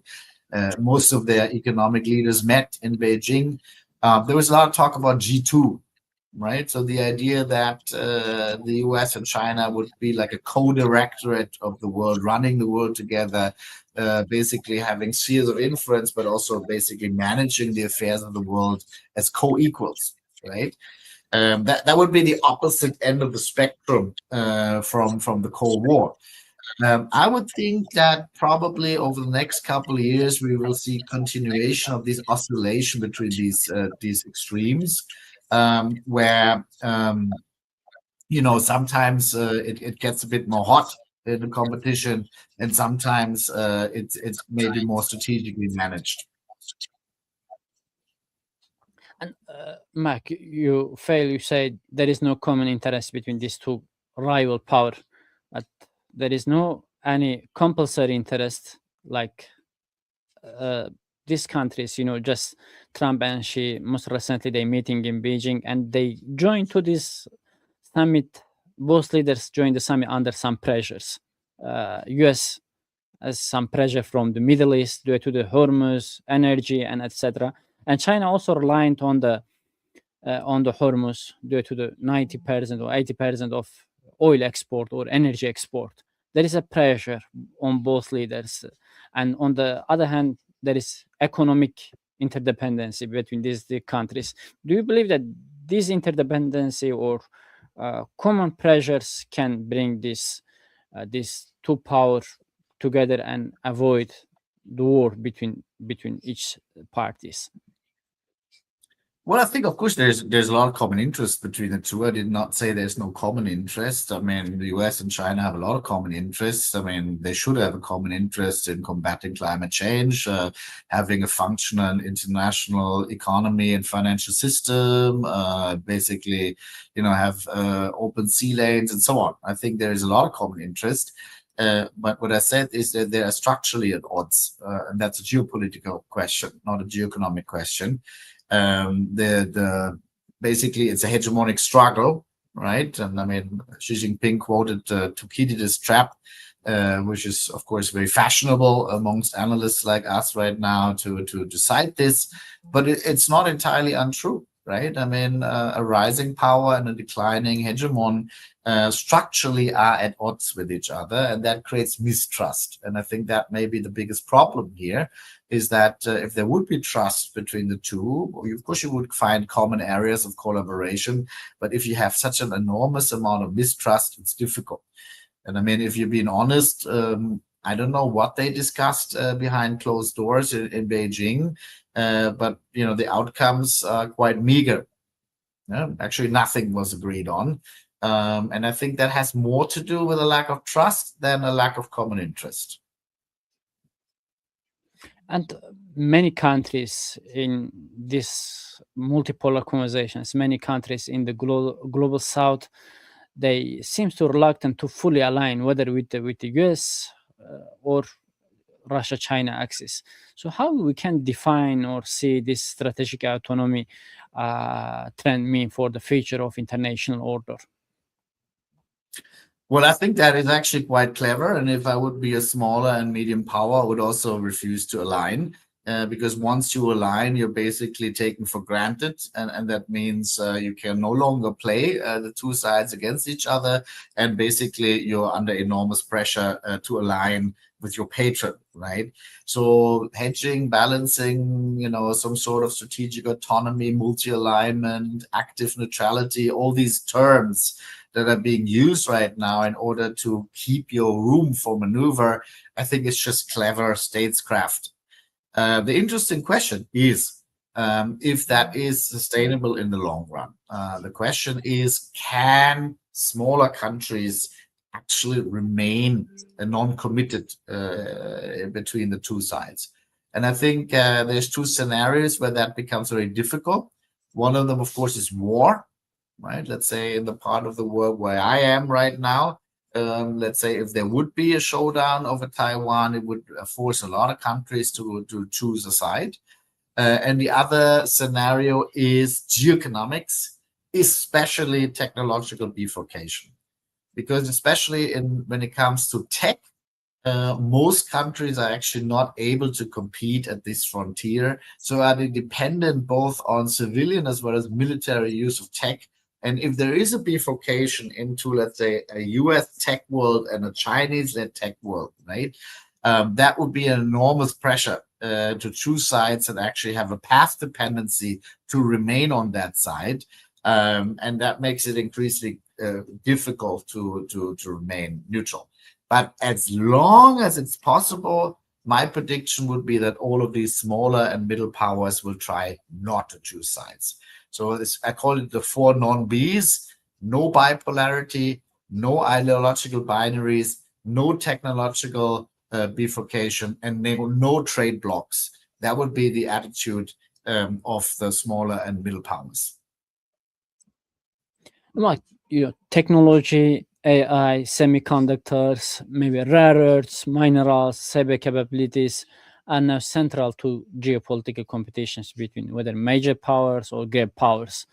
most of their economic leaders met in Beijing. There was a lot of talk about G2, right? So the idea that the US and China would be like a co-directorate of the world, running the world together, basically having spheres of influence, but also basically managing the affairs of the world as co-equals, right? That would be the opposite end of the spectrum from the Cold War. I would think that probably over the next couple of years we will see continuation of this oscillation between these extremes, where sometimes it gets a bit more hot in the competition, and sometimes it's maybe more strategically managed. And Mark, you said there is no common interest between these two rival power, but there is no any compulsory interest like these countries, just Trump and Xi, most recently they meeting in Beijing and they joined to this summit. Both leaders joined the summit under some pressures. US has some pressure from the Middle East due to the Hormuz, energy, and etc. And China also reliant on the Hormuz due to the 90% or 80% of oil export or energy export. There is a pressure on both leaders. And on the other hand, there is economic interdependency between these countries. Do you believe that this interdependency or common pressures can bring these two powers together and avoid the war between each parties? Well, I think, of course, there's a lot of common interest between the two. I did not say there's no common interest. I mean, the US and China have a lot of common interests. I mean, they should have a common interest in combating climate change, having a functional international economy and financial system, basically, have open sea lanes and so on. I think there is a lot of common interest. But what I said is that they are structurally at odds, and that's a geopolitical question, not a geoeconomic question. Basically it's a hegemonic struggle, right? And I mean, Xi Jinping quoted Thucydides' trap, which is of course very fashionable amongst analysts like us right now to cite this, but it's not entirely untrue, right? I mean, a rising power and a declining hegemon structurally are at odds with each other, and that creates mistrust. And I think that may be the biggest problem here, is that if there would be trust between the two, of course you would find common areas of collaboration, but if you have such an enormous amount of mistrust, it's difficult. And I mean, if you're being honest, I don't know what they discussed behind closed doors in Beijing, but the outcomes are quite meager. Actually, nothing was agreed on. And I think that has more to do with a lack of trust than a lack of common interest. And many countries in these multipolar conversations, many countries in the global south, they seem to reluctant to fully align, whether with the US or Russia-China axis. So how we can define or see this strategic autonomy trend mean for the future of international order? Well, I think that is actually quite clever. And if I would be a smaller and medium power, I would also refuse to align. Because once you align, you're basically taken for granted. And that means you can no longer play the two sides against each other. And basically, you're under enormous pressure to align with your patron, right? So hedging, balancing, some sort of strategic autonomy, multi-alignment, active neutrality, all these terms that are being used right now in order to keep your room for maneuver, I think it's just clever statescraft. The interesting question is, if that is sustainable in the long run. The question is, can smaller countries actually remain non-committed between the two sides? And I think there's two scenarios where that becomes very difficult. One of them, of course, is war, right? Let's say in the part of the world where I am right now, let's say if there would be a showdown over Taiwan, it would force a lot of countries to choose a side. And the other scenario is geoeconomics, especially technological bifurcation. Because especially when it comes to tech, most countries are actually not able to compete at this frontier. So are they dependent both on civilian as well as military use of tech? And if there is a bifurcation into, let's say, a US tech world and a Chinese tech world, right? That would be an enormous pressure to choose sides that actually have a path dependency to remain on that side. And that makes it increasingly difficult to remain neutral. But as long as it's possible, my prediction would be that all of these smaller and middle powers will try not to choose sides. So I call it the 4 non-Bs: no bipolarity, no ideological binaries, no technological bifurcation, and no trade blocks. That would be the attitude of the smaller and middle powers. Like, technology, AI, semiconductors, maybe rare earths, minerals, cyber capabilities are now central to geopolitical competitions between whether major powers or great powers.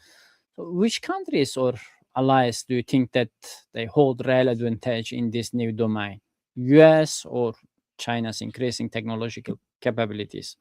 So which countries or allies do you think that they hold real advantage in this new domain? US or China's increasing technological capabilities?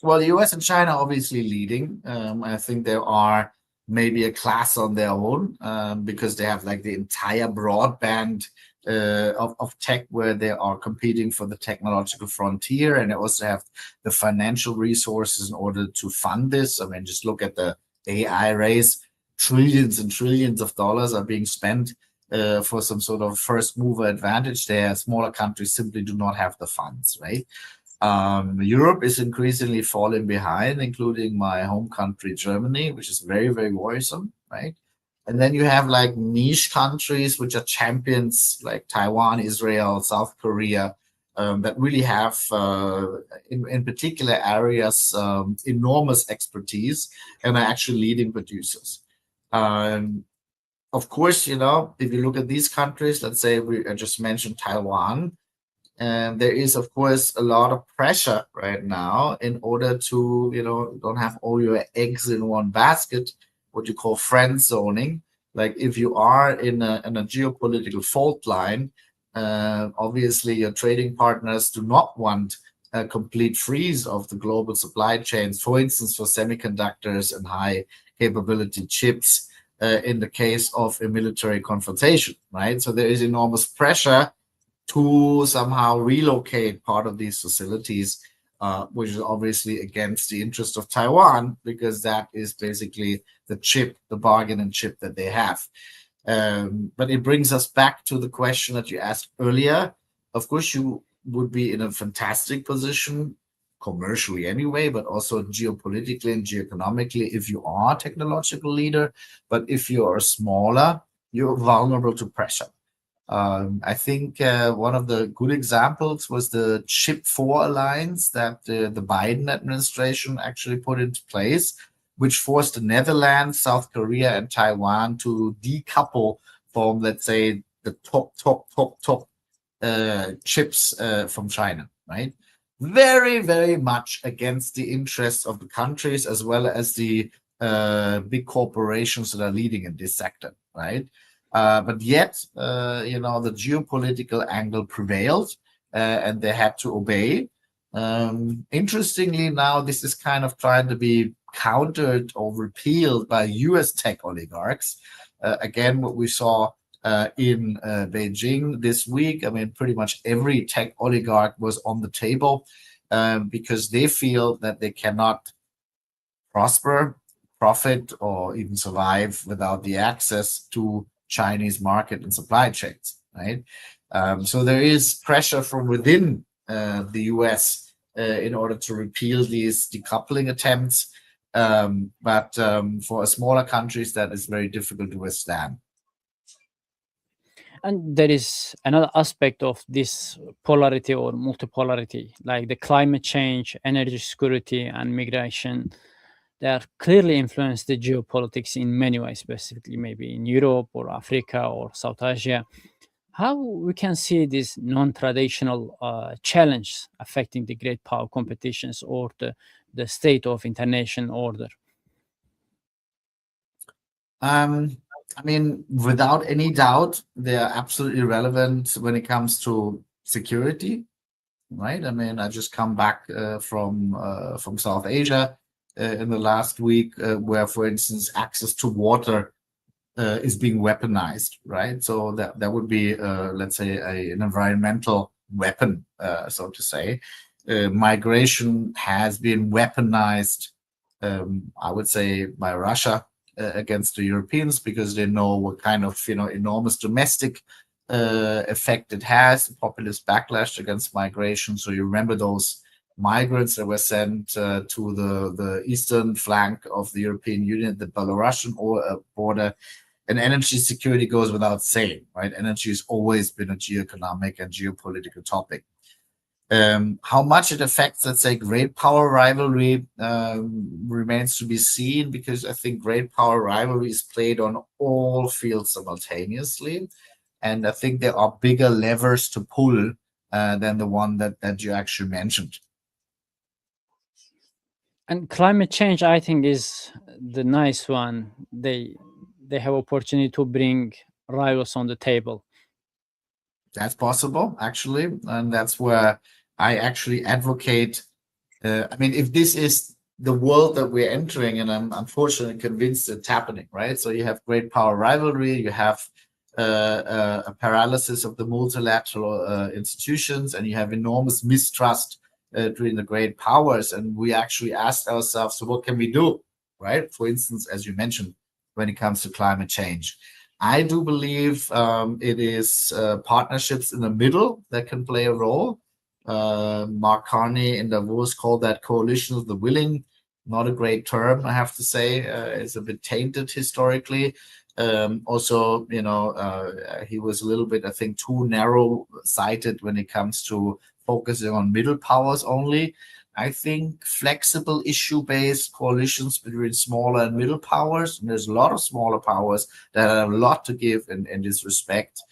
Well, the US and China are obviously leading. I think there are maybe a class on their own because they have like the entire broadband of tech where they are competing for the technological frontier, and they also have the financial resources in order to fund this. I mean, just look at the AI race. Trillions and trillions of dollars are being spent for some sort of first mover advantage there. Smaller countries simply do not have the funds, right? Europe is increasingly falling behind, including my home country, Germany, which is very, very worrisome, right? And then you have like niche countries, which are champions like Taiwan, Israel, South Korea, that really have, in particular areas, enormous expertise and are actually leading producers. Of course, if you look at these countries, let's say I just mentioned Taiwan, and there is, of course, a lot of pressure right now in order to, don't have all your eggs in one basket, what you call friend zoning. Like if you are in a geopolitical fault line, obviously your trading partners do not want a complete freeze of the global supply chains, for instance, for semiconductors and high capability chips in the case of a military confrontation, right? So there is enormous pressure to somehow relocate part of these facilities, which is obviously against the interest of Taiwan, because that is basically the bargaining chip that they have. But it brings us back to the question that you asked earlier. Of course, you would be in a fantastic position, commercially anyway, but also geopolitically and geoeconomically if you are a technological leader. But if you are smaller, you're vulnerable to pressure. I think one of the good examples was the Chip 4 alliance that the Biden administration actually put into place, which forced the Netherlands, South Korea, and Taiwan to decouple from, let's say, the top chips from China, right? Very, very much against the interests of the countries as well as the big corporations that are leading in this sector, right? But yet, the geopolitical angle prevailed and they had to obey. Interestingly, now this is kind of trying to be countered or repealed by US tech oligarchs. Again, what we saw in Beijing this week, I mean, pretty much every tech oligarch was on the table because they feel that they cannot prosper, profit, or even survive without the access to Chinese market and supply chains, right? So there is pressure from within the US in order to repeal these decoupling attempts. But for smaller countries, that is very difficult to withstand. And there is another aspect of this polarity or multipolarity, like the climate change, energy security, and migration. They are clearly influence the geopolitics in many ways, specifically maybe in Europe or Africa or South Asia. How we can see this non-traditional challenge affecting the great power competitions or the state of international order? I mean, without any doubt, they are absolutely relevant when it comes to security, right? I mean, I just come back from South Asia in the last week, where, for instance, access to water is being weaponized, right? So that would be, let's say, an environmental weapon, so to say. Migration has been weaponized, I would say, by Russia against the Europeans, because they know what kind of enormous domestic effect it has, populist backlash against migration. So you remember those migrants that were sent to the eastern flank of the European Union, the Belarusian border. And energy security goes without saying, right? Energy has always been a geoeconomic and geopolitical topic. How much it affects, let's say, great power rivalry remains to be seen, because I think great power rivalry is played on all fields simultaneously. And I think there are bigger levers to pull than the one that you actually mentioned. And climate change, I think, is the nice one. They have opportunity to bring rivals on the table. That's possible, actually. And that's where I actually advocate. I mean, if this is the world that we're entering, and I'm unfortunately convinced it's happening, right? So you have great power rivalry, you have a paralysis of the multilateral institutions, and you have enormous mistrust between the great powers. And we actually asked ourselves, so what can we do, right? For instance, as you mentioned, when it comes to climate change. I do believe it is partnerships in the middle that can play a role. Mark Carney in Davos called that coalition of the willing. Not a great term, I have to say. It's a bit tainted historically. Also, he was a little bit, I think, too narrow-sighted when it comes to focusing on middle powers only. I think flexible issue-based coalitions between smaller and middle powers, and there's a lot of smaller powers that have a lot to give in this respect,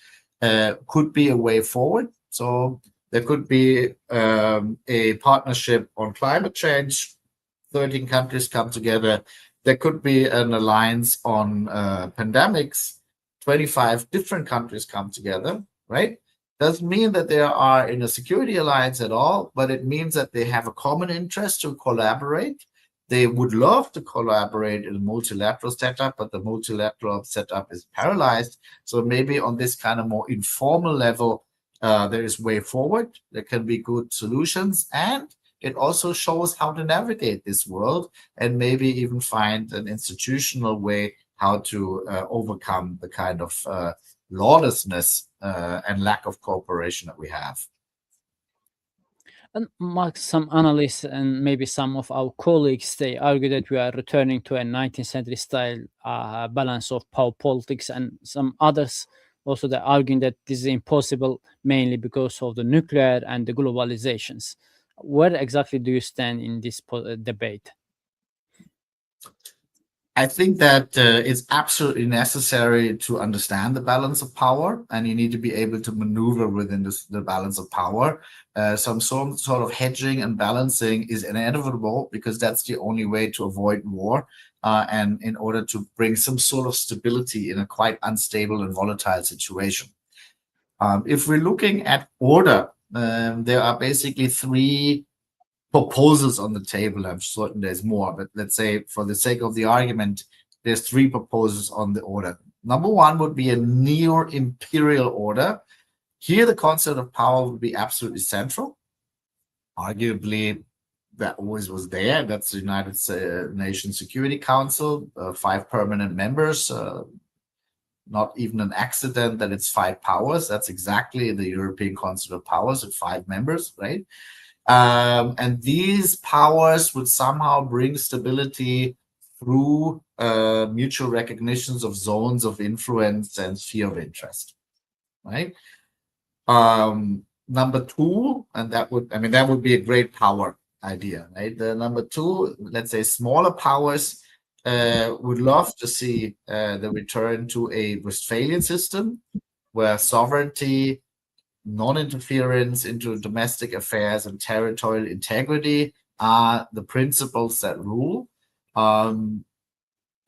could be a way forward. So there could be a partnership on climate change. 13 countries come together. There could be an alliance on pandemics. 25 different countries come together, right? Doesn't mean that they are in a security alliance at all, but it means that they have a common interest to collaborate. They would love to collaborate in a multilateral setup, but the multilateral setup is paralyzed. So maybe on this kind of more informal level, there is way forward. There can be good solutions, and it also shows how to navigate this world and maybe even find an institutional way how to overcome the kind of lawlessness and lack of cooperation that we have. And Mark, some analysts and maybe some of our colleagues, they argue that we are returning to a 19th century style balance of power politics, and some others also they're arguing that this is impossible mainly because of the nuclear and the globalizations. Where exactly do you stand in this debate? I think that it's absolutely necessary to understand the balance of power, and you need to be able to maneuver within the balance of power. Some sort of hedging and balancing is inevitable, because that's the only way to avoid war, and in order to bring some sort of stability in a quite unstable and volatile situation. If we're looking at order, there are basically three proposals on the table. I'm certain there's more, but let's say for the sake of the argument, there's three proposals on the order. Number one would be a neo-imperial order. Here, the concept of power would be absolutely central. Arguably, that always was there. That's the United Nations Security Council, 5 permanent members. Not even an accident that it's 5 powers. That's exactly the European concept of powers, with 5 members, right? And these powers would somehow bring stability through mutual recognitions of zones of influence and sphere of interest, right? Number two, and that would be a great power idea, right? The number two, let's say smaller powers would love to see the return to a Westphalian system where sovereignty, non-interference into domestic affairs, and territorial integrity are the principles that rule. And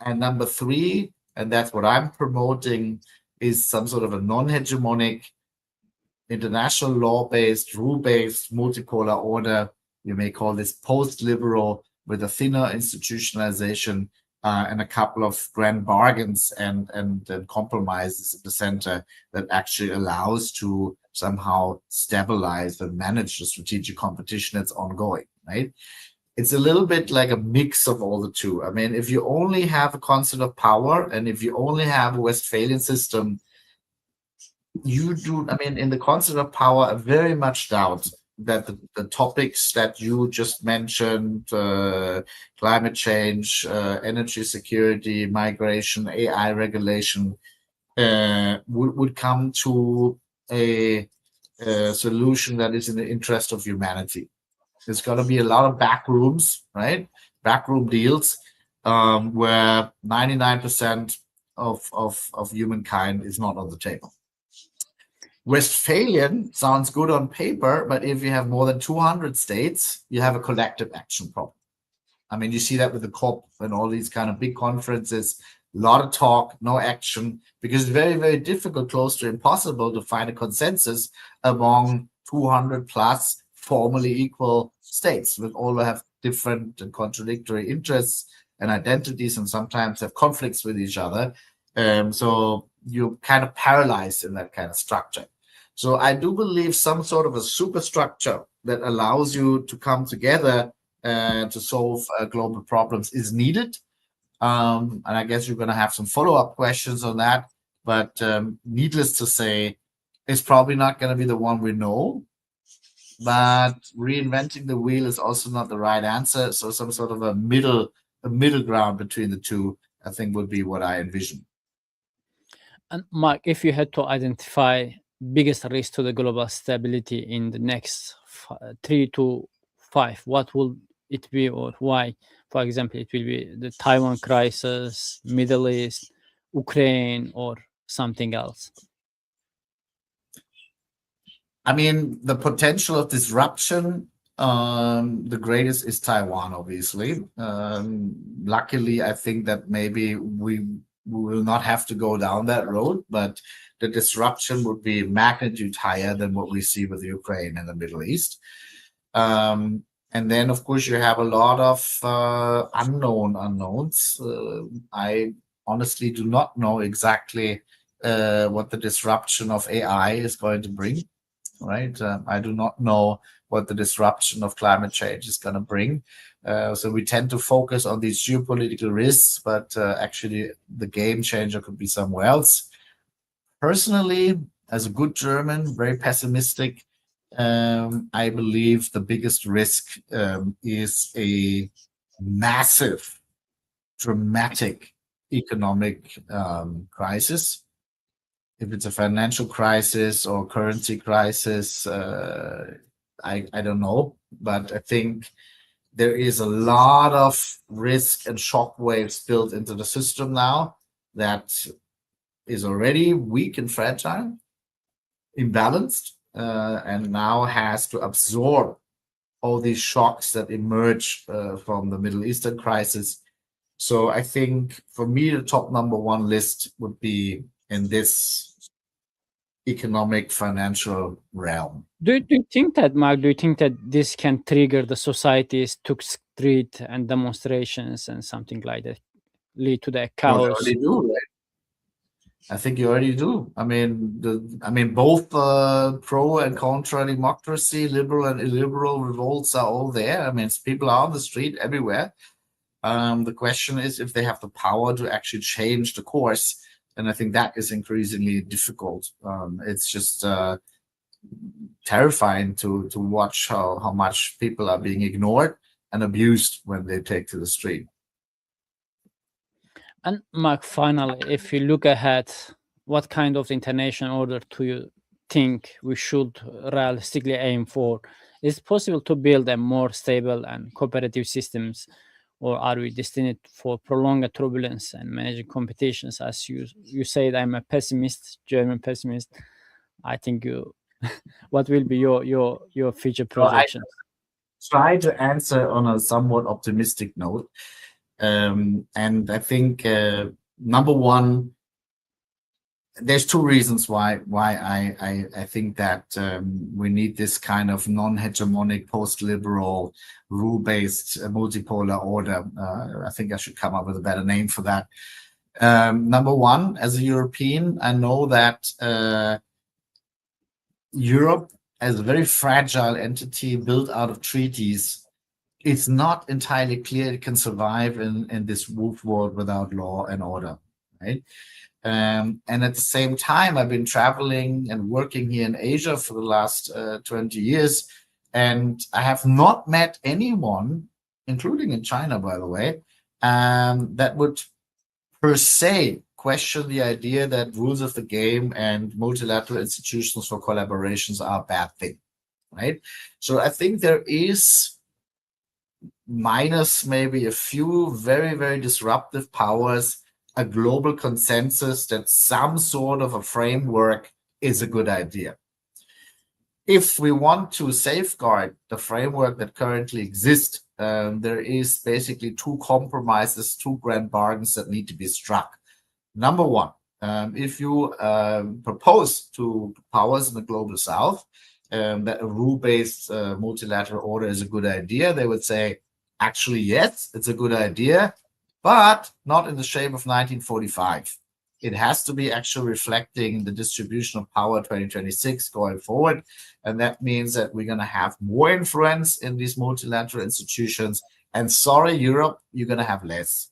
number three, and that's what I'm promoting, is some sort of a non-hegemonic, international law-based, rule-based, multipolar order. You may call this post-liberal, with a thinner institutionalization and a couple of grand bargains and compromises at the center that actually allows to somehow stabilize and manage the strategic competition that's ongoing, right? It's a little bit like a mix of all the two. I mean, if you only have a concept of power and if you only have a Westphalian system, in the concept of power, I very much doubt that the topics that you just mentioned, climate change, energy security, migration, AI regulation, would come to a solution that is in the interest of humanity. There's got to be a lot of back rooms, right? Backroom deals where 99% of humankind is not on the table. Westphalian sounds good on paper, but if you have more than 200 states, you have a collective action problem. I mean, you see that with the COP and all these kind of big conferences, a lot of talk, no action, because it's very, very difficult, close to impossible to find a consensus among 200 plus formally equal states, with all have different and contradictory interests and identities and sometimes have conflicts with each other. So you're kind of paralyzed in that kind of structure. So I do believe some sort of a superstructure that allows you to come together to solve global problems is needed. And I guess you're going to have some follow-up questions on that. But needless to say, it's probably not going to be the one we know. But reinventing the wheel is also not the right answer. So some sort of a middle ground between the two, I think, would be what I envision. And Mark, if you had to identify biggest risk to the global stability in the next 3 to 5, what will it be or why? For example, it will be the Taiwan crisis, Middle East, Ukraine, or something else. I mean, the potential of disruption, the greatest is Taiwan, obviously. Luckily, I think that maybe we will not have to go down that road, but the disruption would be magnitude higher than what we see with Ukraine and the Middle East. And then, of course, you have a lot of unknowns. I honestly do not know exactly what the disruption of AI is going to bring. Right? I do not know what the disruption of climate change is going to bring. So we tend to focus on these geopolitical risks, but actually the game changer could be somewhere else. Personally, as a good German, very pessimistic, I believe the biggest risk is a massive, dramatic economic crisis. If it's a financial crisis or currency crisis, I don't know. But I think there is a lot of risk and shock waves built into the system now that is already weak and fragile, imbalanced, and now has to absorb all these shocks that emerge from the Middle Eastern crisis. So I think for me, the top number one list would be in this economic financial realm. Do you think that, Mark, this can trigger the societies to street and demonstrations and something like that, lead to the chaos? You already do, right? I think you already do. I mean, both pro and contra democracy, liberal and illiberal revolts are all there. I mean, people are on the street everywhere. The question is if they have the power to actually change the course. And I think that is increasingly difficult. It's just terrifying to watch how much people are being ignored and abused when they take to the street. And Mark, finally, if you look ahead, what kind of international order do you think we should realistically aim for? Is it possible to build a more stable and cooperative systems, or are we destined for prolonged turbulence and managing competitions? As you said, I'm a pessimist, German pessimist. I think you. What will be your future So I projections? try to answer on a somewhat optimistic note. And I think number one, there's two reasons why I think that we need this kind of non-hegemonic, post-liberal, rule-based multipolar order. I think I should come up with a better name for that. Number one, as a European, I know that Europe, as a very fragile entity built out of treaties, it's not entirely clear it can survive in this wolf world without law and order, right? And at the same time, I've been traveling and working here in Asia for the last 20 years, and I have not met anyone, including in China, by the way, that would per se question the idea that rules of the game and multilateral institutions for collaborations are a bad thing, right? So I think there is, minus maybe a few very, very disruptive powers, a global consensus that some sort of a framework is a good idea. If we want to safeguard the framework that currently exists, there is basically two compromises, two grand bargains that need to be struck. Number one, if you propose to powers in the global south that a rule-based multilateral order is a good idea, they would say, actually, yes, it's a good idea, but not in the shape of 1945. It has to be actually reflecting the distribution of power 2026 going forward. And that means that we're going to have more influence in these multilateral institutions. And sorry, Europe, you're going to have less.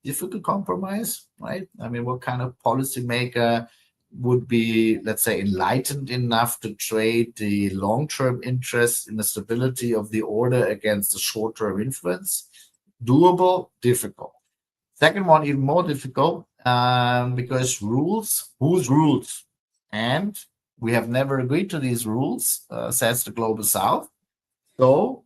Difficult compromise, right? I mean, what kind of policymaker would be, let's say, enlightened enough to trade the long-term interest in the stability of the order against the short-term influence? Doable, difficult. Second one, even more difficult, because rules, whose rules? And we have never agreed to these rules, says the Global South. So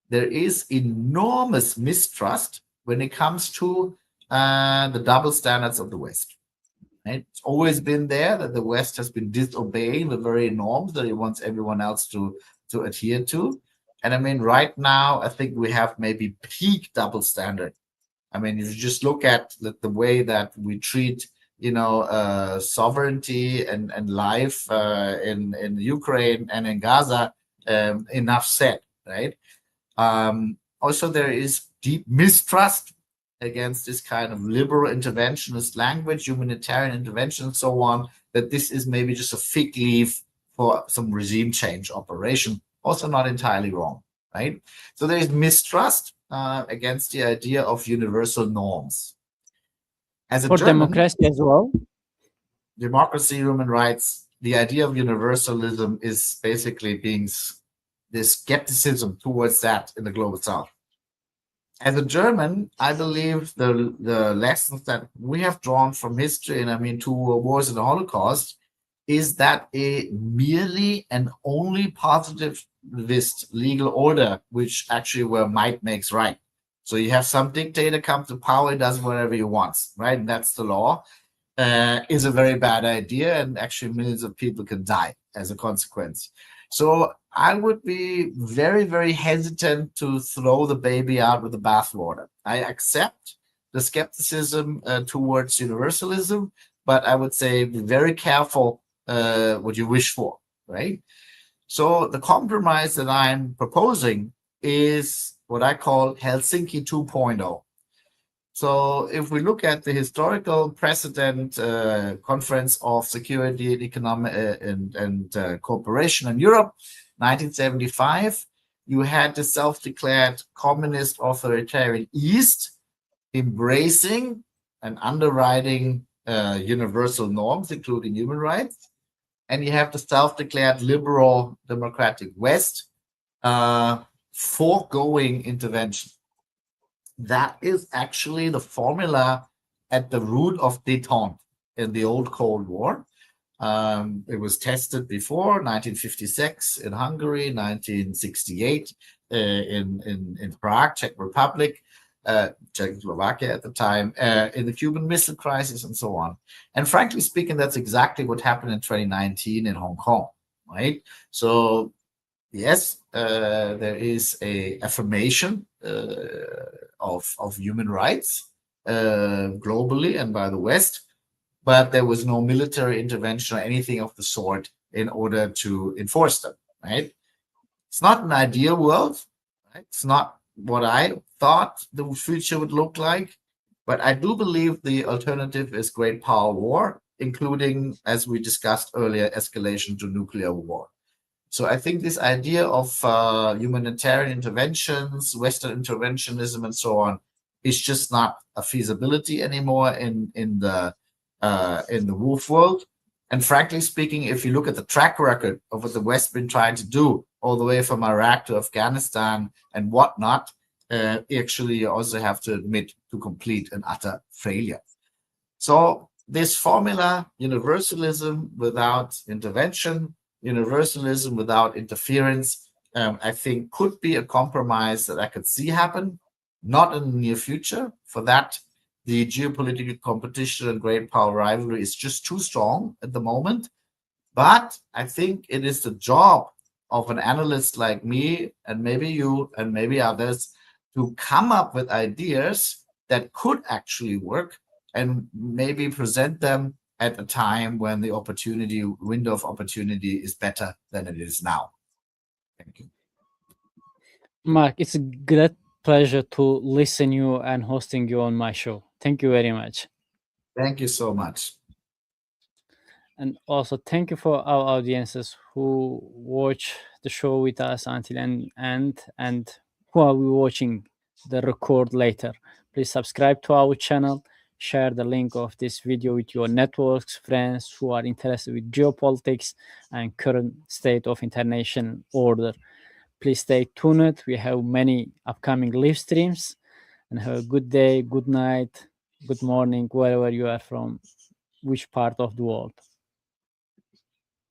there is enormous mistrust when it comes to the double standards of the West. Right? It's always been there that the West has been disobeying the very norms that it wants everyone else to adhere to. And I mean, right now, I think we have maybe peak double standard. I mean, if you just look at the way that we treat, sovereignty and life in Ukraine and in Gaza, enough said, right? Also, there is deep mistrust against this kind of liberal interventionist language, humanitarian intervention, and so on, that this is maybe just a fig leaf for some regime change operation. Also not entirely wrong, right? So there is mistrust against the idea of universal norms. As a For German, democracy as well? democracy, human rights, the idea of universalism is basically being this skepticism towards that in the global south. As a German, I believe the lessons that we have drawn from history, and I mean two wars and the Holocaust, is that a merely and only positivist legal order, which actually where might makes right. So you have some dictator come to power, does whatever he wants, right? And that's the law, is a very bad idea, and actually millions of people can die as a consequence. So I would be very, very hesitant to throw the baby out with the bathwater. I accept the skepticism towards universalism, but I would say be very careful what you wish for, right? So the compromise that I'm proposing is what I call Helsinki 2.0. So if we look at the historical precedent Conference of Security and Economic and Cooperation in Europe, 1975, you had the self-declared communist authoritarian East embracing and underwriting universal norms, including human rights. and you have the self-declared liberal democratic West foregoing intervention. That is actually the formula at the root of détente in the old Cold War. It was tested before 1956 in Hungary, 1968 in Prague, Czech Republic, Czechoslovakia at the time, in the Cuban Missile Crisis, and so on. And frankly speaking, that's exactly what happened in 2019 in Hong Kong, right? So yes, there is a affirmation of human rights globally and by the West, but there was no military intervention or anything of the sort in order to enforce them, right? It's not an ideal world, right? It's not what I thought the future would look like, but I do believe the alternative is great power war, including, as we discussed earlier, escalation to nuclear war. So I think this idea of humanitarian interventions, Western interventionism, and so on, is just not a feasibility anymore in the wolf world. And frankly speaking, if you look at the track record of what the West been trying to do, all the way from Iraq to Afghanistan and whatnot, actually you also have to admit to complete and utter failure. So this formula, universalism without intervention, universalism without interference, I think could be a compromise that I could see happen, not in the near future. For that, the geopolitical competition and great power rivalry is just too strong at the moment. But I think it is the job of an analyst like me, and maybe you, and maybe others, to come up with ideas that could actually work and maybe present them at a time when the window of opportunity is better than it is now. Thank you. Mark, it's a great pleasure to listen you and hosting you on my show. Thank you very much. Thank you so much. And also thank you for our audiences who watch the show with us until end and who are watching the record later. Please subscribe to our channel, share the link of this video with your networks, friends who are interested with geopolitics and current state of international order. Please stay tuned. We have many upcoming live streams, and have a good day, good night, good morning, wherever you are from, which part of the world.